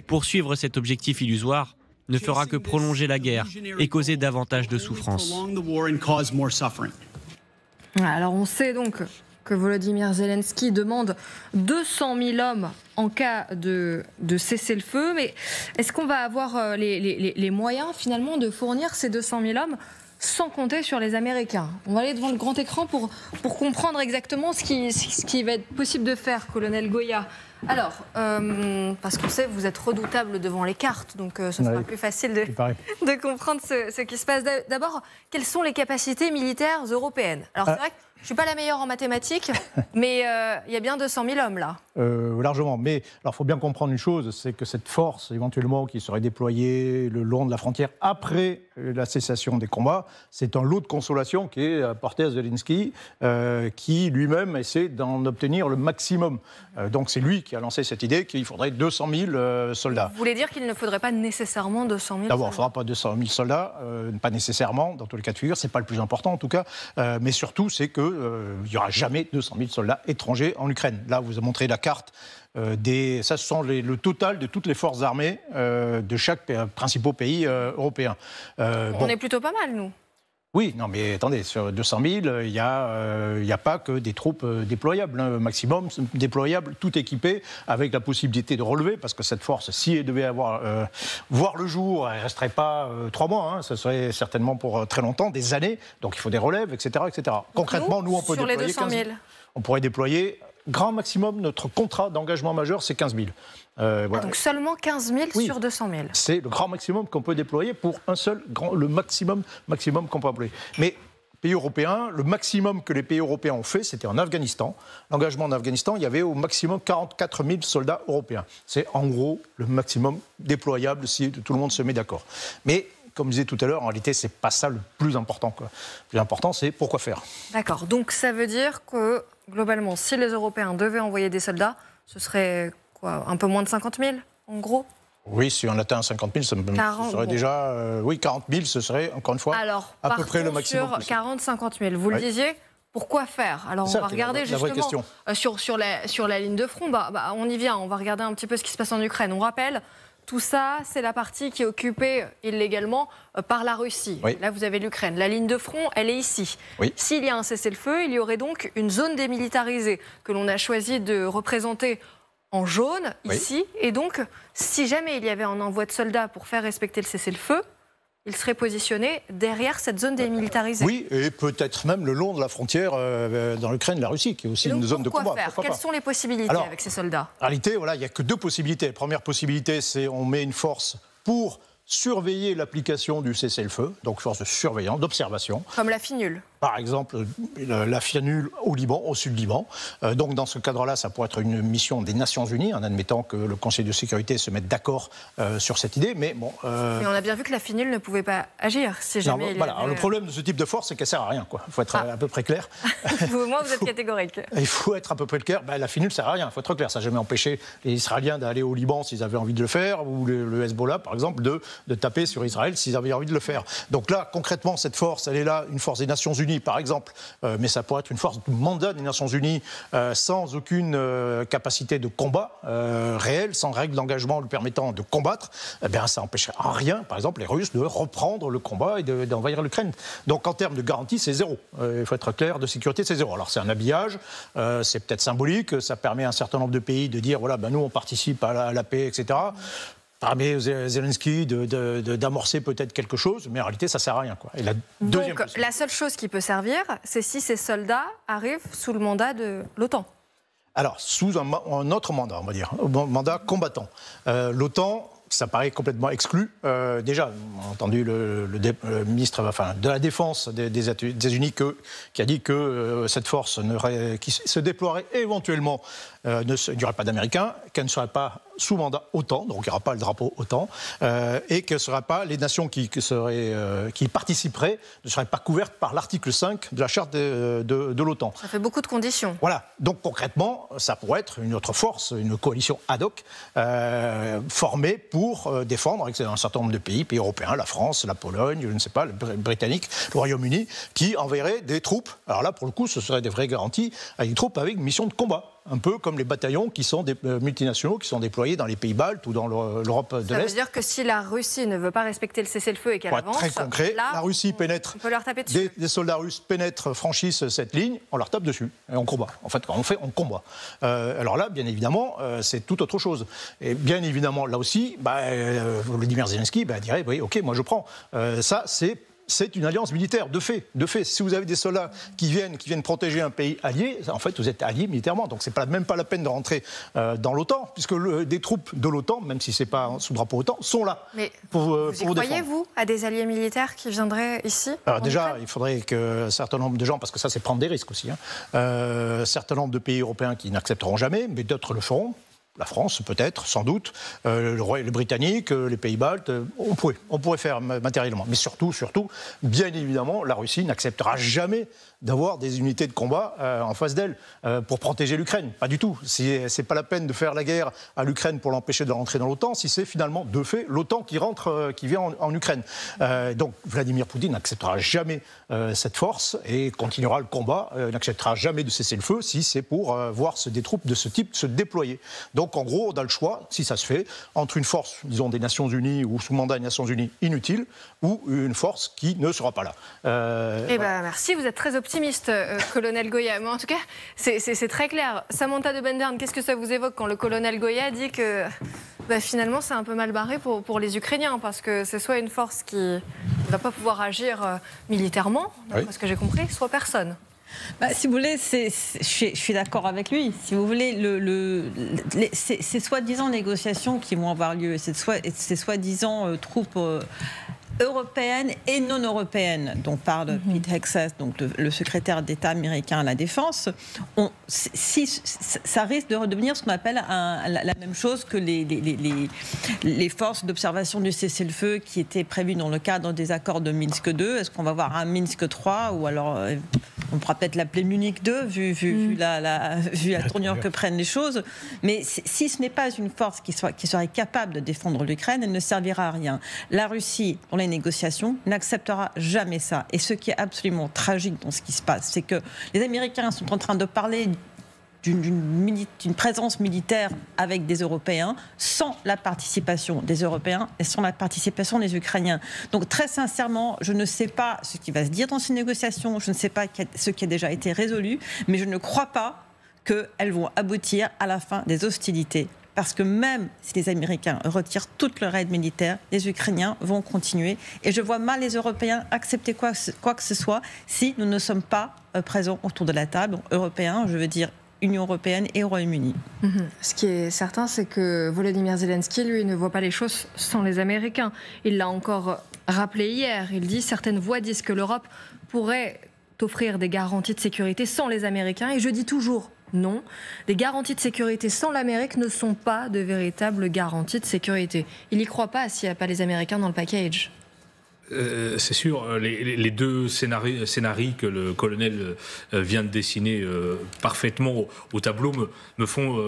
Poursuivre cet objectif illusoire ne fera que prolonger la guerre et causer davantage de souffrance. Alors on sait donc que Volodymyr Zelensky demande 200 000 hommes en cas de cessez-le-feu, mais est-ce qu'on va avoir les moyens finalement de fournir ces 200 000 hommes sans compter sur les Américains ? On va aller devant le grand écran pour comprendre exactement ce qui va être possible de faire, colonel Goya. Alors, parce qu'on sait que vous êtes redoutable devant les cartes, donc ce sera plus facile de comprendre ce qui se passe. D'abord, quelles sont les capacités militaires européennes ? Alors c'est vrai que je ne suis pas la meilleure en mathématiques, mais il y a bien 200 000 hommes là. Largement, mais il faut bien comprendre une chose, c'est que cette force éventuellement qui serait déployée le long de la frontière après la cessation des combats, c'est un lot de consolation qui est apporté à Zelensky, qui lui-même essaie d'en obtenir le maximum. Donc c'est lui qui a lancé cette idée qu'il faudrait 200 000 soldats. Vous voulez dire qu'il ne faudrait pas nécessairement 200 000 D'abord, il ne faudra pas 200 000 soldats, pas nécessairement, dans tous les cas de figure, ce n'est pas le plus important en tout cas, mais surtout c'est qu'il n'y aura jamais 200 000 soldats étrangers en Ukraine. Là, vous avez montré la carte, ça ce sont le total de toutes les forces armées de chaque principal pays européen. On est plutôt pas mal, nous. Oui, non, mais attendez, sur 200 000, il n'y a pas que des troupes déployables, maximum déployables, tout équipées, avec la possibilité de relever, parce que cette force, si elle devait voir le jour, elle ne resterait pas 3 mois, ça serait certainement pour très longtemps, des années, donc il faut des relèves, etc. etc. Concrètement, nous, on peut déployer 200 000. On pourrait déployer, grand maximum, notre contrat d'engagement majeur, c'est 15 000. Voilà. Donc seulement 15 000 sur 200 000. C'est le grand maximum qu'on peut déployer pour un seul, le maximum qu'on peut employer. Mais pays européens, le maximum que les pays européens ont fait, c'était en Afghanistan. L'engagement en Afghanistan, il y avait au maximum 44 000 soldats européens. C'est en gros le maximum déployable si tout le monde se met d'accord. Mais comme je disais tout à l'heure, en réalité, ce n'est pas ça le plus important, quoi. Le plus important, c'est pourquoi faire. D'accord. Donc ça veut dire que, globalement, si les Européens devaient envoyer des soldats, ce serait quoi, un peu moins de 50 000, en gros ? Oui, si on atteint 50 000, ce serait déjà... oui, 40 000, ce serait, encore une fois, alors, à peu près le maximum sur 40-50 000, vous le disiez, pourquoi faire ? Alors, on va regarder justement sur la ligne de front. On y vient, on va regarder un petit peu ce qui se passe en Ukraine. On rappelle, tout ça, c'est la partie qui est occupée illégalement par la Russie. Oui. Là, vous avez l'Ukraine. La ligne de front, elle est ici. Oui. S'il y a un cessez-le-feu, il y aurait donc une zone démilitarisée que l'on a choisi de représenter en jaune, ici. Et donc, si jamais il y avait un envoi de soldats pour faire respecter le cessez-le-feu, il serait positionné derrière cette zone démilitarisée. Oui, et peut-être même le long de la frontière dans l'Ukraine, la Russie, qui est aussi une zone de combat. Quelles sont les possibilités avec ces soldats ? En réalité, il n'y a que deux possibilités. La première possibilité, c'est on met une force pour surveiller l'application du cessez-le-feu, donc force de surveillance, d'observation. Comme la FINUL. Par exemple, la FINUL au Liban, au sud-Liban. Donc dans ce cadre-là, ça pourrait être une mission des Nations Unies, en admettant que le Conseil de sécurité se mette d'accord sur cette idée. Mais bon. Mais on a bien vu que la FINUL ne pouvait pas agir si jamais. Alors, le problème de ce type de force, c'est qu'elle sert à rien. Il faut être à peu près clair. Moi, vous êtes catégorique. Il faut être à peu près clair. La FINUL sert à rien. Il faut être clair. Ça n'a jamais empêché les Israéliens d'aller au Liban s'ils avaient envie de le faire, ou le Hezbollah, par exemple, de taper sur Israël s'ils avaient envie de le faire. Donc là, concrètement, cette force, elle est là, une force des Nations Unies, par exemple, mais ça pourrait être une force de mandat des Nations Unies sans aucune capacité de combat réelle, sans règle d'engagement le permettant de combattre. Eh bien, ça n'empêcherait en rien, par exemple, les Russes de reprendre le combat et d'envahir l'Ukraine. Donc, en termes de garantie, c'est zéro. Il faut être clair, de sécurité, c'est zéro. Alors, c'est un habillage, c'est peut-être symbolique, ça permet à un certain nombre de pays de dire, voilà, nous, on participe à la paix, etc. Permet Zelensky d'amorcer peut-être quelque chose, mais en réalité, ça ne sert à rien. Et donc, la seule chose qui peut servir, c'est si ces soldats arrivent sous le mandat de l'OTAN. Alors, sous un autre mandat, on va dire, un mandat combattant. L'OTAN, ça paraît complètement exclu. Déjà, on a entendu le ministre de la Défense des États-Unis qui a dit que cette force qui se déploierait éventuellement il n'y aurait pas d'Américains, qu'elle ne serait pas sous mandat OTAN, donc il n'y aura pas le drapeau OTAN, et que ce ne seraient pas les nations qui participeraient, ne seraient pas couvertes par l'article 5 de la charte de l'OTAN. Ça fait beaucoup de conditions. Voilà, donc concrètement, ça pourrait être une autre force, une coalition ad hoc, formée pour défendre avec un certain nombre de pays européens, la France, la Pologne, je ne sais pas, le Britannique, le Royaume-Uni, qui enverraient des troupes. Alors là, pour le coup, ce serait des vraies garanties, avec des troupes avec une mission de combat. Un peu comme les bataillons qui sont des multinationaux qui sont déployés dans les pays baltes ou dans l'Europe de l'Est. Ça veut dire que si la Russie ne veut pas respecter le cessez-le-feu et qu'elle avance, très concret, là, la Russie pénètre, on peut leur taper dessus. Des soldats russes pénètrent, franchissent cette ligne, on leur tape dessus et on combat. En fait, quand on fait, on combat. Alors là, bien évidemment, c'est tout autre chose. Et bien évidemment, là aussi, Volodymyr Zelensky dirait, oui, ok, moi je prends. Ça, c'est une alliance militaire, de fait. Si vous avez des soldats qui viennent protéger un pays allié, en fait, vous êtes alliés militairement. Donc, c'est même pas la peine de rentrer dans l'OTAN, puisque des troupes de l'OTAN, même si c'est pas sous drapeau OTAN, sont là. Mais vous y croyez, vous, à des alliés militaires qui viendraient ici? Alors déjà, il faudrait qu'un certain nombre de gens, parce que ça, c'est prendre des risques aussi, un certain nombre de pays européens qui n'accepteront jamais, mais d'autres le feront. La France, peut-être, sans doute, les Britanniques, les pays baltes, on pourrait faire matériellement. Mais surtout, bien évidemment, la Russie n'acceptera jamais d'avoir des unités de combat en face d'elle pour protéger l'Ukraine. Pas du tout. C'est pas la peine de faire la guerre à l'Ukraine pour l'empêcher de rentrer dans l'OTAN, si c'est finalement, de fait, l'OTAN qui vient en Ukraine. Donc, Vladimir Poutine n'acceptera jamais cette force et continuera le combat, n'acceptera jamais de cesser le feu si c'est pour voir des troupes de ce type se déployer. Donc, en gros, on a le choix, si ça se fait, entre une force, disons, des Nations Unies ou sous mandat des Nations Unies inutile, ou une force qui ne sera pas là. Voilà. Merci, vous êtes très optimiste, colonel Goya. Mais en tout cas, c'est très clair. Samantha de Bendern, qu'est-ce que ça vous évoque quand le colonel Goya dit que finalement, c'est un peu mal barré pour les Ukrainiens, parce que c'est soit une force qui ne va pas pouvoir agir militairement, d'après ce que j'ai compris, soit personne. Si vous voulez, je suis d'accord avec lui. Si vous voulez, ces soi-disant négociations qui vont avoir lieu, ces soi-disant troupes européenne et non européenne, dont parle Pete Hegseth, donc le secrétaire d'État américain à la Défense, ça risque de redevenir ce qu'on appelle la même chose que les forces d'observation du cessez-le-feu qui étaient prévues dans le cadre des accords de Minsk II. Est-ce qu'on va avoir un Minsk III ou alors on pourra peut-être l'appeler Munich II vu la tournure que prennent les choses. Mais si ce n'est pas une force qui serait capable de défendre l'Ukraine, elle ne servira à rien. La Russie, dans les négociations, n'acceptera jamais ça. Et ce qui est absolument tragique dans ce qui se passe, c'est que les Américains sont en train de parler d'une présence militaire avec des Européens sans la participation des Européens et sans la participation des Ukrainiens. Donc très sincèrement, je ne sais pas ce qui va se dire dans ces négociations, je ne sais pas ce qui a déjà été résolu, mais je ne crois pas qu'elles vont aboutir à la fin des hostilités. Parce que même si les Américains retirent toute leur aide militaire, les Ukrainiens vont continuer. Et je vois mal les Européens accepter quoi que ce soit si nous ne sommes pas présents autour de la table. Donc, Européens, je veux dire Union européenne et Royaume-Uni. Ce qui est certain, c'est que Volodymyr Zelensky, lui, ne voit pas les choses sans les Américains. Il l'a encore rappelé hier. Il dit certaines voix disent que l'Europe pourrait offrir des garanties de sécurité sans les Américains. Et je dis toujours non. Les garanties de sécurité sans l'Amérique ne sont pas de véritables garanties de sécurité. Il n'y croit pas s'il n'y a pas les Américains dans le package. C'est sûr, les deux scénarios que le colonel vient de dessiner parfaitement au tableau me font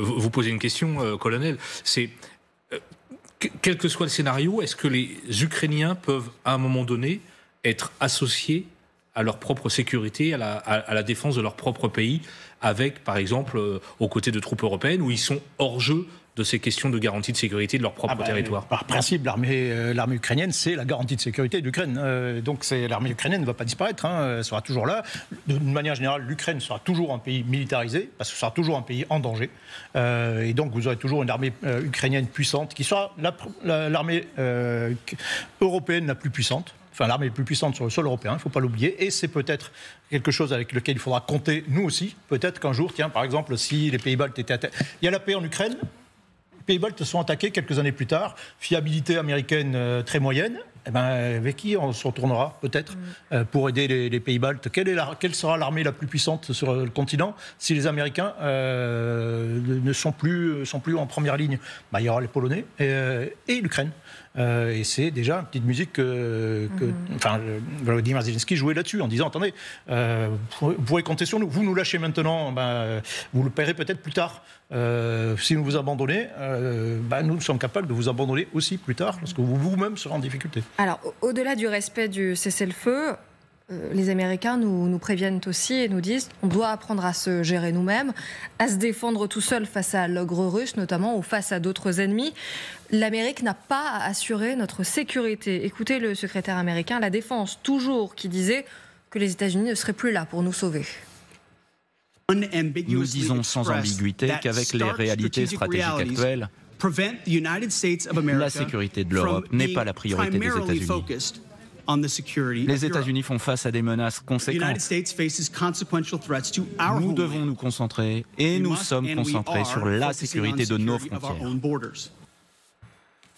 vous poser une question, colonel. C'est quel que soit le scénario, est-ce que les Ukrainiens peuvent à un moment donné être associés à leur propre sécurité, à la défense de leur propre pays, avec, par exemple, aux côtés de troupes européennes, où ils sont hors jeu de ces questions de garantie de sécurité de leur propre territoire? Par principe, l'armée ukrainienne, c'est la garantie de sécurité de l'Ukraine. Donc l'armée ukrainienne ne va pas disparaître, elle sera toujours là. D'une manière générale, l'Ukraine sera toujours un pays militarisé, parce que ce sera toujours un pays en danger. Et donc vous aurez toujours une armée ukrainienne puissante, qui sera l'armée européenne la plus puissante. Enfin, l'armée la plus puissante sur le sol européen, il ne faut pas l'oublier. Et c'est peut-être quelque chose avec lequel il faudra compter, nous aussi. Peut-être qu'un jour, par exemple, si les pays baltes étaient attaqués... Il y a la paix en Ukraine. Les pays baltes sont attaqués quelques années plus tard. Fiabilité américaine très moyenne. Eh ben, avec qui on se retournera, peut-être, pour aider les pays baltes? Quelle sera l'armée la plus puissante sur le continent si les Américains ne sont plus en première ligne? Il y aura les Polonais et l'Ukraine. Et c'est déjà une petite musique que Volodymyr Zelensky jouait là-dessus, en disant, attendez, vous pourrez compter sur nous. Vous nous lâchez maintenant, vous le paierez peut-être plus tard. Si nous vous abandonnez, nous sommes capables de vous abandonner aussi plus tard, parce que vous-même serez en difficulté. Alors, au-delà du respect du cessez-le-feu, les Américains nous préviennent aussi et nous disent on doit apprendre à se gérer nous-mêmes, à se défendre tout seul face à l'ogre russe notamment ou face à d'autres ennemis. L'Amérique n'a pas à assurer notre sécurité. Écoutez le secrétaire américain à la Défense, toujours, qui disait que les États-Unis ne seraient plus là pour nous sauver. Nous disons sans ambiguïté qu'avec les réalités stratégiques actuelles, la sécurité de l'Europe n'est pas la priorité des États-Unis. Les États-Unis font face à des menaces conséquentes. Nous devons nous concentrer, et nous sommes concentrés sur la sécurité de nos frontières.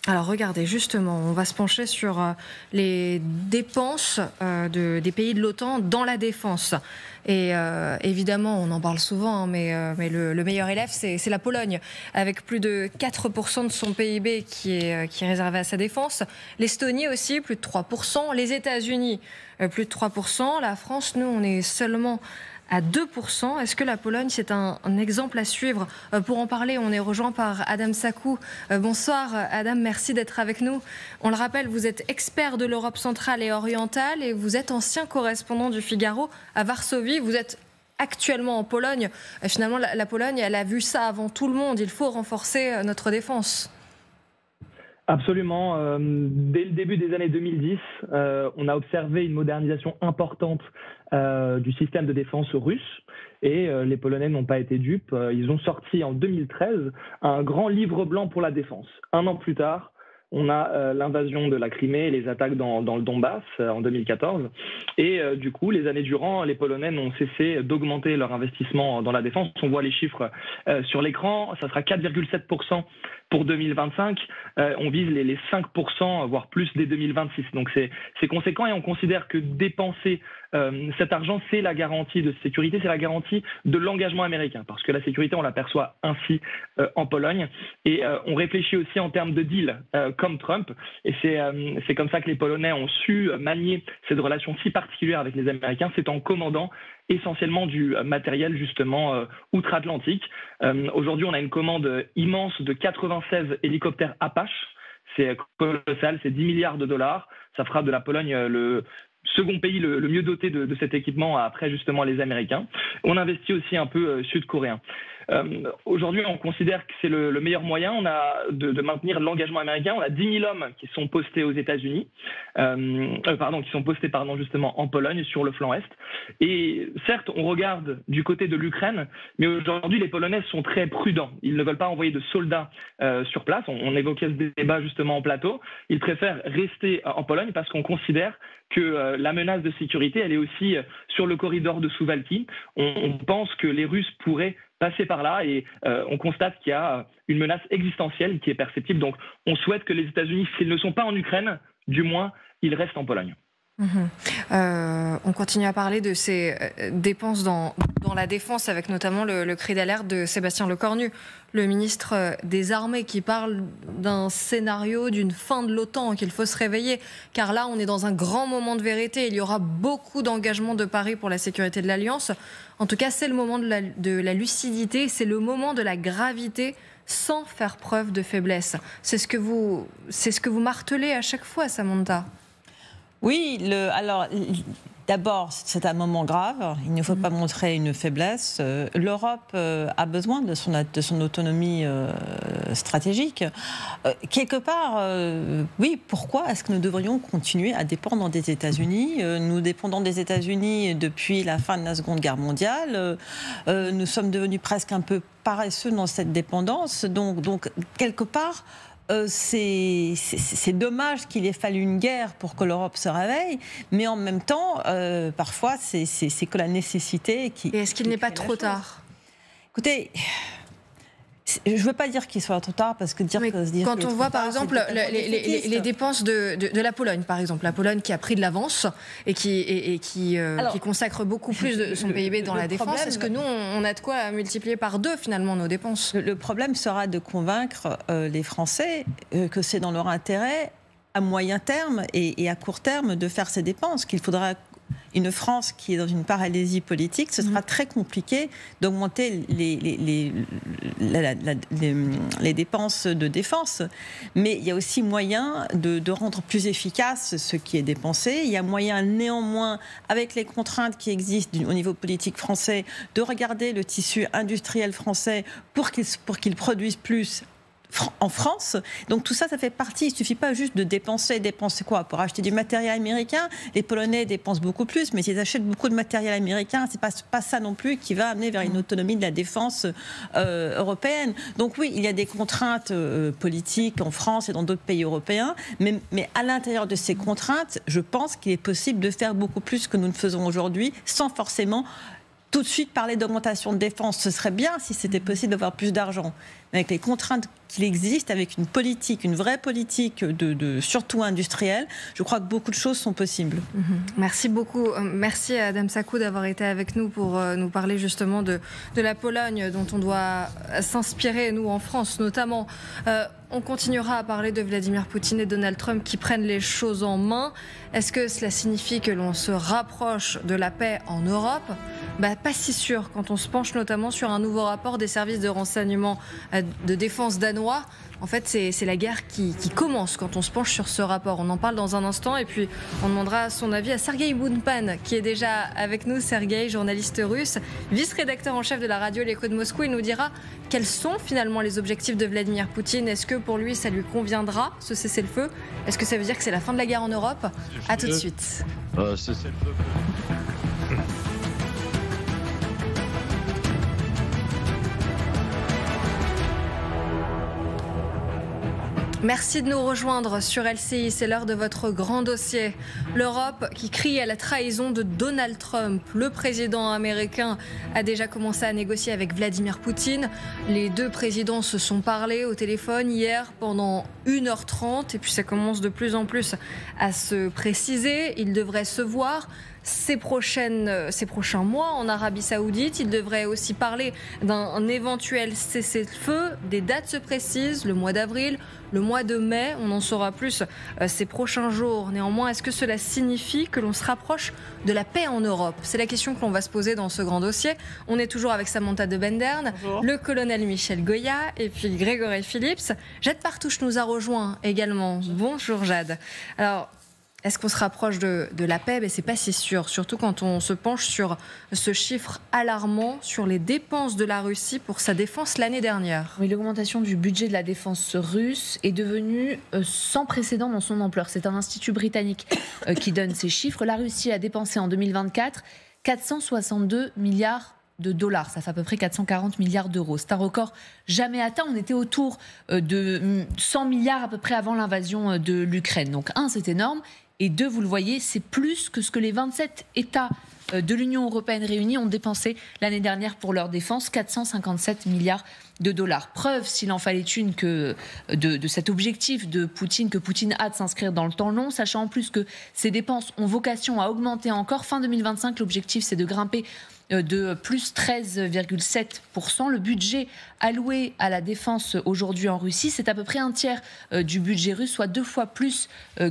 Alors regardez, justement, on va se pencher sur les dépenses des pays de l'OTAN dans la défense. Et évidemment, on en parle souvent, mais le meilleur élève, c'est la Pologne, avec plus de 4% de son PIB qui est réservé à sa défense. L'Estonie aussi, plus de 3%. Les États-Unis, plus de 3%. La France, nous, on est seulement à 2%. Est-ce que la Pologne, c'est un exemple à suivre? Pour en parler, on est rejoint par Adam Sakou. Bonsoir Adam, merci d'être avec nous. On le rappelle, vous êtes expert de l'Europe centrale et orientale et vous êtes ancien correspondant du Figaro à Varsovie. Vous êtes actuellement en Pologne. Finalement, la Pologne, elle a vu ça avant tout le monde. Il faut renforcer notre défense. Absolument. Dès le début des années 2010, on a observé une modernisation importante du système de défense russe et les Polonais n'ont pas été dupes. Ils ont sorti en 2013 un grand livre blanc pour la défense. Un an plus tard, on a l'invasion de la Crimée et les attaques dans le Donbass en 2014. Et du coup, les années durant, les Polonais n'ont cessé d'augmenter leur investissement dans la défense. On voit les chiffres sur l'écran. Ça sera 4,7% pour 2025, on vise les 5%, voire plus dès 2026. Donc c'est conséquent et on considère que dépenser cet argent, c'est la garantie de sécurité, c'est la garantie de l'engagement américain. Parce que la sécurité, on l'aperçoit ainsi en Pologne. Et on réfléchit aussi en termes de deal, comme Trump. Et c'est comme ça que les Polonais ont su manier cette relation si particulière avec les Américains. C'est en commandant essentiellement du matériel justement outre-Atlantique. Aujourd'hui, on a une commande immense de 96 hélicoptères Apache. C'est colossal, c'est 10 milliards de dollars. Ça fera de la Pologne le second pays le mieux doté de cet équipement après justement les Américains. On investit aussi un peu sud-coréen. Aujourd'hui, on considère que c'est le meilleur moyen de maintenir l'engagement américain. On a 10 000 hommes qui sont postés aux États-Unis, qui sont postés justement en Pologne sur le flanc est. Et certes, on regarde du côté de l'Ukraine, mais aujourd'hui, les Polonais sont très prudents. Ils ne veulent pas envoyer de soldats sur place. On évoquait ce débat justement en plateau. Ils préfèrent rester en Pologne parce qu'on considère que la menace de sécurité, elle est aussi sur le corridor de Suwałki. On pense que les Russes pourraient passer par là et on constate qu'il y a une menace existentielle qui est perceptible. Donc on souhaite que les États-Unis, s'ils ne sont pas en Ukraine, du moins, ils restent en Pologne. On continue à parler de ces dépenses dans la défense avec notamment le cri d'alerte de Sébastien Lecornu, le ministre des Armées, qui parle d'un scénario d'une fin de l'OTAN, qu'il faut se réveiller car là on est dans un grand moment de vérité, il y aura beaucoup d'engagements de Paris pour la sécurité de l'Alliance. En tout cas, c'est le moment de la lucidité, c'est le moment de la gravité sans faire preuve de faiblesse. C'est ce que vous martelez à chaque fois, Samantha. Oui, alors d'abord, c'est un moment grave. Il ne faut pas montrer une faiblesse. L'Europe a besoin de son autonomie stratégique. Quelque part, oui, pourquoi est-ce que nous devrions continuer à dépendre des États-Unis ? Nous dépendons des États-Unis depuis la fin de la Seconde Guerre mondiale. Nous sommes devenus presque un peu paresseux dans cette dépendance. Donc quelque part, c'est dommage qu'il ait fallu une guerre pour que l'Europe se réveille, mais en même temps, parfois, c'est que la nécessité qui... Et est-ce qu'il n'est pas trop tard ? Écoutez, je ne veux pas dire qu'il soit trop tard, parce que quand on voit par exemple les dépenses de la Pologne, par exemple, la Pologne qui a pris de l'avance et qui consacre beaucoup plus de son PIB dans la défense, est-ce que nous, on a de quoi multiplier par 2 finalement nos dépenses ? Le problème sera de convaincre les Français que c'est dans leur intérêt à moyen terme et à court terme de faire ces dépenses, qu'il faudra... Une France qui est dans une paralysie politique, ce sera très compliqué d'augmenter les dépenses de défense. Mais il y a aussi moyen de rendre plus efficace ce qui est dépensé. Il y a moyen néanmoins, avec les contraintes qui existent au niveau politique français, de regarder le tissu industriel français pour qu'il produise plus en France. Donc tout ça, ça fait partie. Il ne suffit pas juste de dépenser quoi ? Pour acheter du matériel américain, les Polonais dépensent beaucoup plus, mais s'ils achètent beaucoup de matériel américain, c'est pas ça non plus qui va amener vers une autonomie de la défense européenne. Donc oui, il y a des contraintes politiques en France et dans d'autres pays européens, mais à l'intérieur de ces contraintes, je pense qu'il est possible de faire beaucoup plus que nous ne faisons aujourd'hui, sans forcément tout de suite parler d'augmentation de défense. Ce serait bien si c'était possible d'avoir plus d'argent. Mais avec les contraintes qu'il existe, avec une politique, une vraie politique surtout industrielle, je crois que beaucoup de choses sont possibles. Merci beaucoup. Merci à Adam Sakou d'avoir été avec nous pour nous parler justement de la Pologne, dont on doit s'inspirer, nous, en France notamment. On continuera à parler de Vladimir Poutine et Donald Trump qui prennent les choses en main. Est-ce que cela signifie que l'on se rapproche de la paix en Europe ? Pas si sûr, quand on se penche notamment sur un nouveau rapport des services de renseignement de défense danois. En fait, c'est la guerre qui commence quand on se penche sur ce rapport. On en parle dans un instant et puis on demandera son avis à Sergueï Bounpan, qui est déjà avec nous. Sergueï, journaliste russe, vice-rédacteur en chef de la radio L'Écho de Moscou. Il nous dira quels sont finalement les objectifs de Vladimir Poutine. Est-ce que pour lui, ça lui conviendra, ce cessez-le-feu ? Est-ce que ça veut dire que c'est la fin de la guerre en Europe ? À tout de suite. Cessez-le-feu. Merci de nous rejoindre sur LCI, c'est l'heure de votre grand dossier. L'Europe qui crie à la trahison de Donald Trump. Le président américain a déjà commencé à négocier avec Vladimir Poutine. Les deux présidents se sont parlé au téléphone hier pendant 1h30 et puis ça commence de plus en plus à se préciser. Ils devraient se voir ces prochains mois en Arabie Saoudite. Il devrait aussi parler d'un éventuel cessez-le-feu. Des dates se précisent, le mois d'avril, le mois de mai. On en saura plus ces prochains jours. Néanmoins, est-ce que cela signifie que l'on se rapproche de la paix en Europe? C'est la question que l'on va se poser dans ce grand dossier. On est toujours avec Samantha de Bendern, le colonel Michel Goya et puis Grégory Phillips. Jade Partouche nous a rejoint également. Bonjour Jade. Alors, est-ce qu'on se rapproche de la paix? C'est pas si sûr, surtout quand on se penche sur ce chiffre alarmant sur les dépenses de la Russie pour sa défense l'année dernière. Oui, l'augmentation du budget de la défense russe est devenue sans précédent dans son ampleur. C'est un institut britannique qui donne ces chiffres. La Russie a dépensé en 2024 462 milliards de dollars, ça fait à peu près 440 milliards d'euros. C'est un record jamais atteint. On était autour de 100 milliards à peu près avant l'invasion de l'Ukraine. Donc c'est énorme. Et 2, vous le voyez, c'est plus que ce que les 27 États de l'Union européenne réunis ont dépensé l'année dernière pour leur défense, 457 milliards de dollars. Preuve, s'il en fallait une, de cet objectif de Poutine, que Poutine a de s'inscrire dans le temps long, sachant en plus que ces dépenses ont vocation à augmenter encore. Fin 2025, l'objectif, c'est de grimper de plus 13,7%. Le budget alloué à la défense aujourd'hui en Russie, c'est à peu près un tiers du budget russe, soit 2 fois plus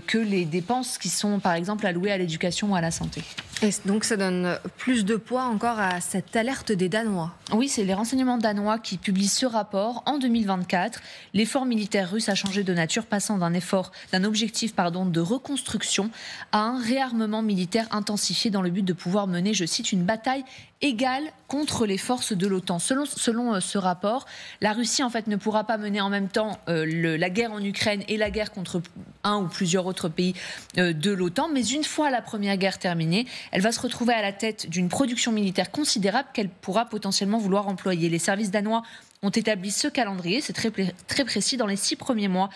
que les dépenses qui sont par exemple allouées à l'éducation ou à la santé. Et donc ça donne plus de poids encore à cette alerte des Danois. Oui, c'est les renseignements danois qui publient ce rapport. En 2024, l'effort militaire russe a changé de nature, passant d'un objectif de reconstruction à un réarmement militaire intensifié dans le but de pouvoir mener, je cite, une bataille égale contre les forces de l'OTAN. Selon ce rapport, la Russie en fait ne pourra pas mener en même temps la guerre en Ukraine et la guerre contre un ou plusieurs autres pays de l'OTAN, mais une fois la première guerre terminée, elle va se retrouver à la tête d'une production militaire considérable qu'elle pourra potentiellement vouloir employer. Les services danois ont établi ce calendrier, c'est très précis. Dans les 6 premiers mois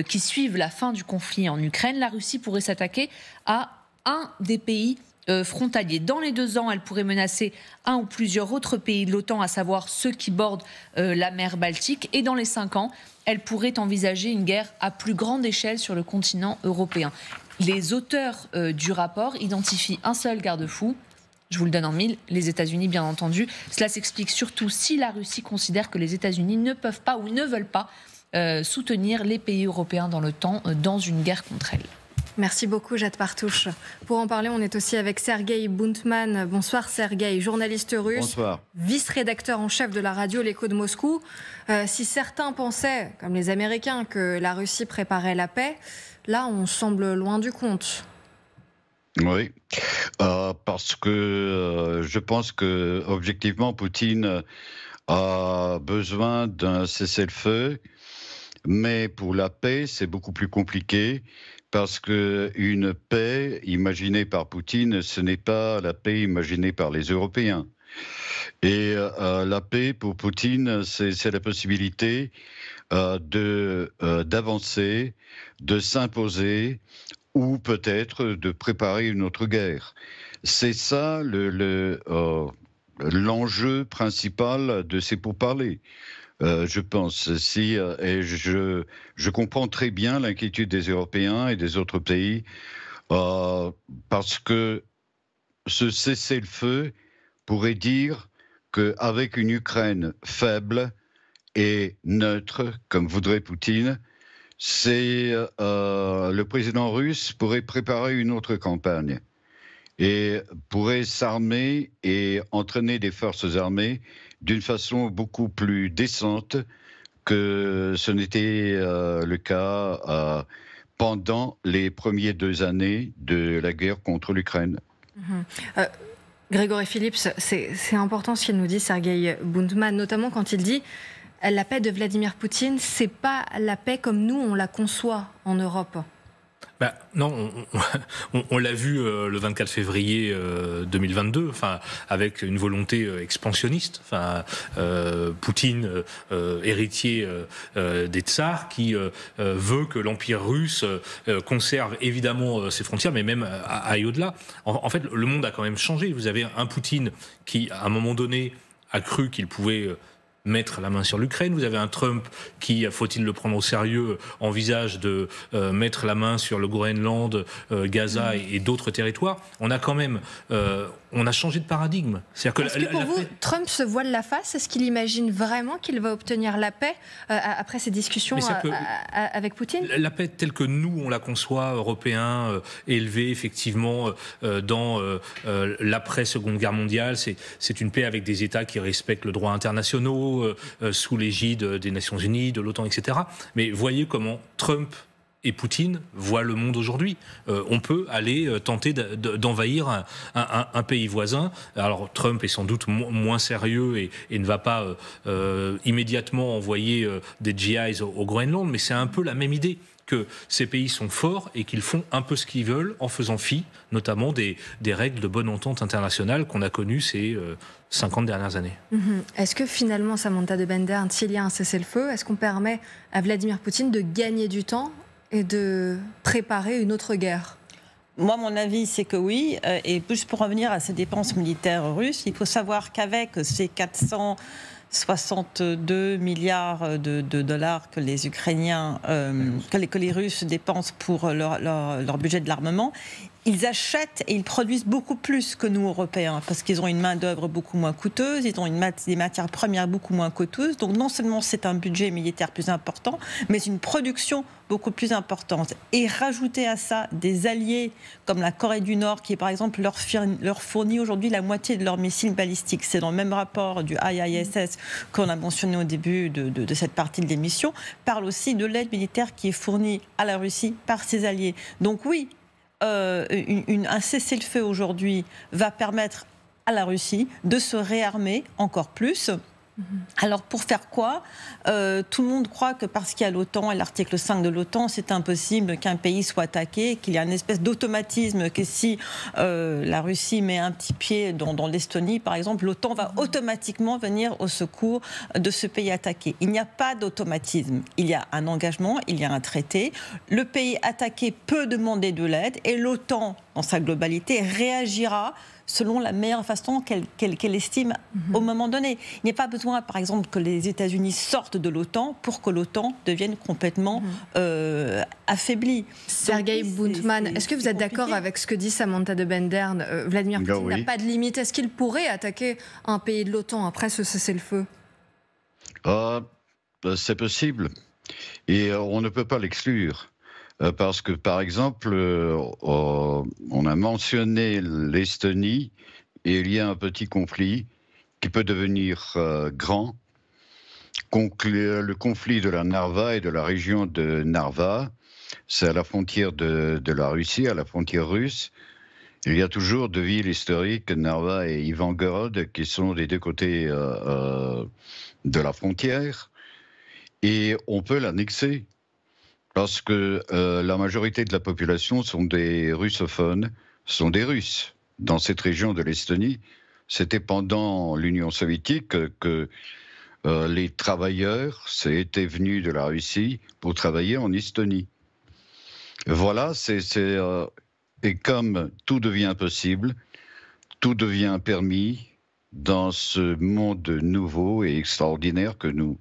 qui suivent la fin du conflit en Ukraine, la Russie pourrait s'attaquer à un des pays frontaliers. Dans les 2 ans, elle pourrait menacer un ou plusieurs autres pays de l'OTAN, à savoir ceux qui bordent la mer Baltique. Et dans les 5 ans, elle pourrait envisager une guerre à plus grande échelle sur le continent européen. Les auteurs du rapport identifient un seul garde-fou. Je vous le donne en 1000, les États-Unis, bien entendu. Cela s'explique surtout si la Russie considère que les États-Unis ne peuvent pas ou ne veulent pas soutenir les pays européens dans le temps dans une guerre contre elle. Merci beaucoup, Jade Partouche. Pour en parler, on est aussi avec Sergueï Buntman. Bonsoir Sergueï, journaliste russe, bonsoir. Vice-rédacteur en chef de la radio L'Écho de Moscou. Si certains pensaient, comme les Américains, que la Russie préparait la paix, là on semble loin du compte. Oui, parce que je pense que objectivement Poutine a besoin d'un cessez-le-feu, mais pour la paix c'est beaucoup plus compliqué. Parce qu'une paix imaginée par Poutine, ce n'est pas la paix imaginée par les Européens. Et la paix pour Poutine, c'est la possibilité d'avancer, de s'imposer ou peut-être de préparer une autre guerre. C'est ça l'enjeu principal de ces pourparlers. Je pense, et je comprends très bien l'inquiétude des Européens et des autres pays, parce que ce cessez-le-feu pourrait dire qu'avec une Ukraine faible et neutre, comme voudrait Poutine, le président russe pourrait préparer une autre campagne et pourrait s'armer et entraîner des forces armées d'une façon beaucoup plus décente que ce n'était le cas pendant les premières 2 années de la guerre contre l'Ukraine. Grégory Phillips, c'est important ce qu'il nous dit, Sergueï Buntman, notamment quand il dit la paix de Vladimir Poutine, c'est pas la paix comme nous on la conçoit en Europe. Non, on l'a vu le 24 février 2022, avec une volonté expansionniste. Poutine, héritier des tsars, qui veut que l'Empire russe conserve évidemment ses frontières, mais même aille au-delà. En fait, le monde a quand même changé. Vous avez un Poutine qui, à un moment donné, a cru qu'il pouvait mettre la main sur l'Ukraine. Vous avez un Trump qui, faut-il le prendre au sérieux, envisage de mettre la main sur le Groenland, Gaza et d'autres territoires. On a quand même... on a changé de paradigme. Est-ce que pour vous, Trump se voile la face? Est-ce qu'il imagine vraiment qu'il va obtenir la paix après ces discussions avec Poutine? La paix telle que nous, on la conçoit, Européens, élevés effectivement dans l'après-Seconde Guerre mondiale, c'est une paix avec des États qui respectent le droit international, sous l'égide des Nations Unies, de l'OTAN, etc. Mais voyez comment Trump et Poutine voient le monde aujourd'hui. On peut aller tenter d'envahir un pays voisin. Alors Trump est sans doute moins sérieux et ne va pas immédiatement envoyer des GIs au Groenland, mais c'est un peu la même idée, que ces pays sont forts et qu'ils font un peu ce qu'ils veulent en faisant fi, notamment des règles de bonne entente internationale qu'on a connues ces 50 dernières années. Est-ce que finalement, Samantha de Bendern, s'il y a un cessez-le-feu, est-ce qu'on permet à Vladimir Poutine de gagner du temps et de préparer une autre guerre? Moi, mon avis, c'est que oui. Et juste pour revenir à ces dépenses militaires russes, il faut savoir qu'avec ces 462 milliards de dollars que les Ukrainiens, que les Russes dépensent pour leur budget de l'armement, ils achètent et ils produisent beaucoup plus que nous, Européens, parce qu'ils ont une main-d'œuvre beaucoup moins coûteuse, ils ont des matières premières beaucoup moins coûteuses. Donc non seulement c'est un budget militaire plus important, mais une production beaucoup plus importante. Et rajouter à ça des alliés comme la Corée du Nord, qui par exemple leur fournit aujourd'hui la moitié de leurs missiles balistiques. C'est dans le même rapport du IISS qu'on a mentionné au début de cette partie de l'émission, parle aussi de l'aide militaire qui est fournie à la Russie par ses alliés. Donc oui, un cessez-le-feu aujourd'hui va permettre à la Russie de se réarmer encore plus. Alors pour faire quoi? Tout le monde croit que parce qu'il y a l'OTAN et l'article 5 de l'OTAN, c'est impossible qu'un pays soit attaqué, qu'il y a une espèce d'automatisme que si la Russie met un petit pied dans l'Estonie, par exemple, l'OTAN va automatiquement venir au secours de ce pays attaqué. Il n'y a pas d'automatisme. Il y a un engagement, il y a un traité. Le pays attaqué peut demander de l'aide et l'OTAN, dans sa globalité, réagira selon la meilleure façon qu'elle estime au moment donné. Il n'y a pas besoin, par exemple, que les États-Unis sortent de l'OTAN pour que l'OTAN devienne complètement affaiblie. Sergei Buntman, est-ce que vous êtes d'accord avec ce que dit Samantha de Bendern? Vladimir Poutine n'a pas de limite. Est-ce qu'il pourrait attaquer un pays de l'OTAN après ce cessez-le-feu? C'est possible. Et on ne peut pas l'exclure. Parce que, par exemple, on a mentionné l'Estonie et il y a un petit conflit qui peut devenir grand. Le conflit de la Narva et de la région de Narva, c'est à la frontière de la Russie, à la frontière russe. Il y a toujours deux villes historiques, Narva et Ivangorod, qui sont des deux côtés de la frontière. Et on peut l'annexer. Parce que la majorité de la population sont des russophones, sont des Russes. Dans cette région de l'Estonie, c'était pendant l'Union soviétique que les travailleurs étaient venus de la Russie pour travailler en Estonie. Voilà, et comme tout devient possible, tout devient permis dans ce monde nouveau et extraordinaire que nous...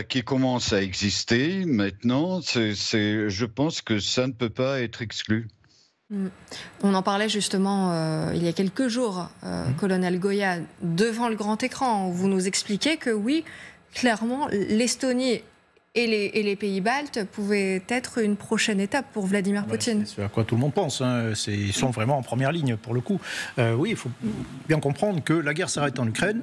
qui commence à exister maintenant, je pense que ça ne peut pas être exclu. On en parlait justement il y a quelques jours, colonel Goya, devant le grand écran, où vous nous expliquez que oui, clairement, l'Estonie et les pays baltes pouvaient être une prochaine étape pour Vladimir Poutine. C'est à quoi tout le monde pense. Ils sont vraiment en première ligne pour le coup. Oui, il faut bien comprendre que la guerre s'arrête en Ukraine.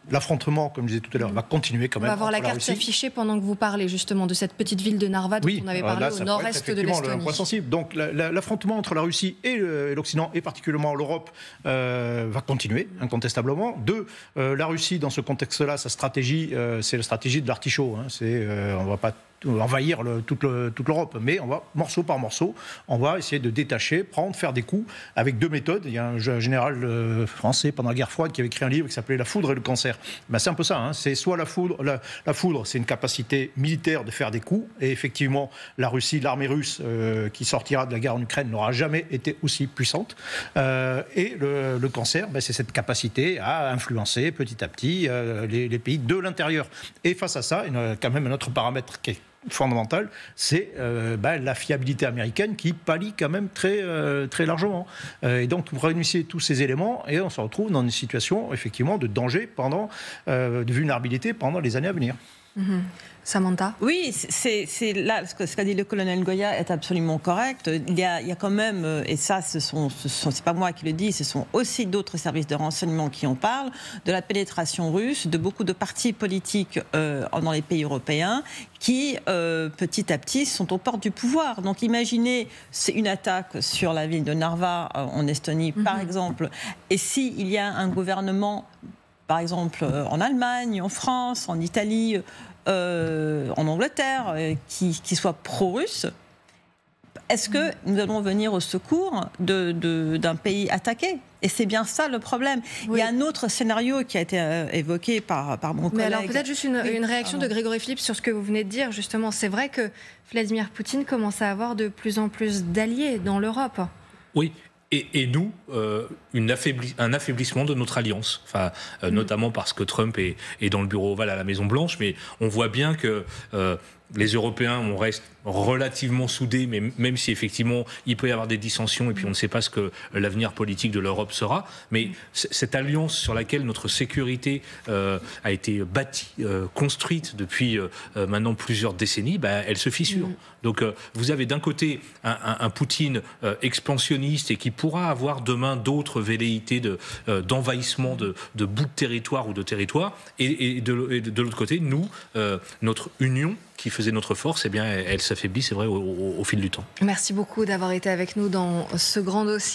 L'affrontement, comme je disais tout à l'heure, va continuer quand même. On va voir la carte s'afficher pendant que vous parlez justement de cette petite ville de Narva dont on avait parlé au nord-est de l'Estonie. Un point sensible. Donc l'affrontement entre la Russie et l'Occident, et particulièrement l'Europe, va continuer incontestablement. La Russie, dans ce contexte-là, sa stratégie, c'est la stratégie de l'artichaut. On ne va pas envahir toute l'Europe, mais on va morceau par morceau, on va essayer de détacher, faire des coups avec 2 méthodes. Il y a un général français pendant la guerre froide qui avait écrit un livre qui s'appelait La foudre et le cancer. Ben, c'est un peu ça, hein. C'est soit la foudre, c'est une capacité militaire de faire des coups, et effectivement l'armée russe qui sortira de la guerre en Ukraine n'aura jamais été aussi puissante, et le cancer, ben, c'est cette capacité à influencer petit à petit les pays de l'intérieur. Et face à ça, il y a quand même un autre paramètre qui est fondamental, c'est la fiabilité américaine qui pâlit quand même très largement. Et donc, vous réunissez tous ces éléments et on se retrouve dans une situation, effectivement, de danger, de vulnérabilité pendant les années à venir. Samantha ? Oui, c'est là, ce qu'a dit le colonel Goya est absolument correct. Il y a quand même, et ça, c'est pas moi qui le dis, ce sont aussi d'autres services de renseignement qui en parlent, de la pénétration russe, de beaucoup de partis politiques dans les pays européens qui, petit à petit, sont aux portes du pouvoir. Donc imaginez, c'est une attaque sur la ville de Narva, en Estonie, par exemple, et s'il y a un gouvernement, par exemple en Allemagne, en France, en Italie, en Angleterre, qui soit pro-russe, est-ce que nous allons venir au secours d'un pays attaqué ? Et c'est bien ça le problème. Oui. Il y a un autre scénario qui a été évoqué par mon collègue. Mais alors peut-être juste une réaction de Grégory Phillips sur ce que vous venez de dire. Justement, c'est vrai que Vladimir Poutine commence à avoir de plus en plus d'alliés dans l'Europe. Oui. Et nous, un affaiblissement de notre alliance, notamment parce que Trump est dans le bureau ovale à la Maison-Blanche, mais on voit bien que les Européens, on reste relativement soudés, mais même si effectivement il peut y avoir des dissensions et puis on ne sait pas ce que l'avenir politique de l'Europe sera, mais cette alliance sur laquelle notre sécurité a été bâtie, construite depuis maintenant plusieurs décennies, elle se fissure. Donc vous avez d'un côté un Poutine expansionniste et qui pourra avoir demain d'autres velléités d'envahissement de bouts de territoire ou de territoire, et de l'autre côté, nous, notre union qui faisait notre force, eh bien, elle s'affaiblit, c'est vrai, au fil du temps. Merci beaucoup d'avoir été avec nous dans ce grand dossier.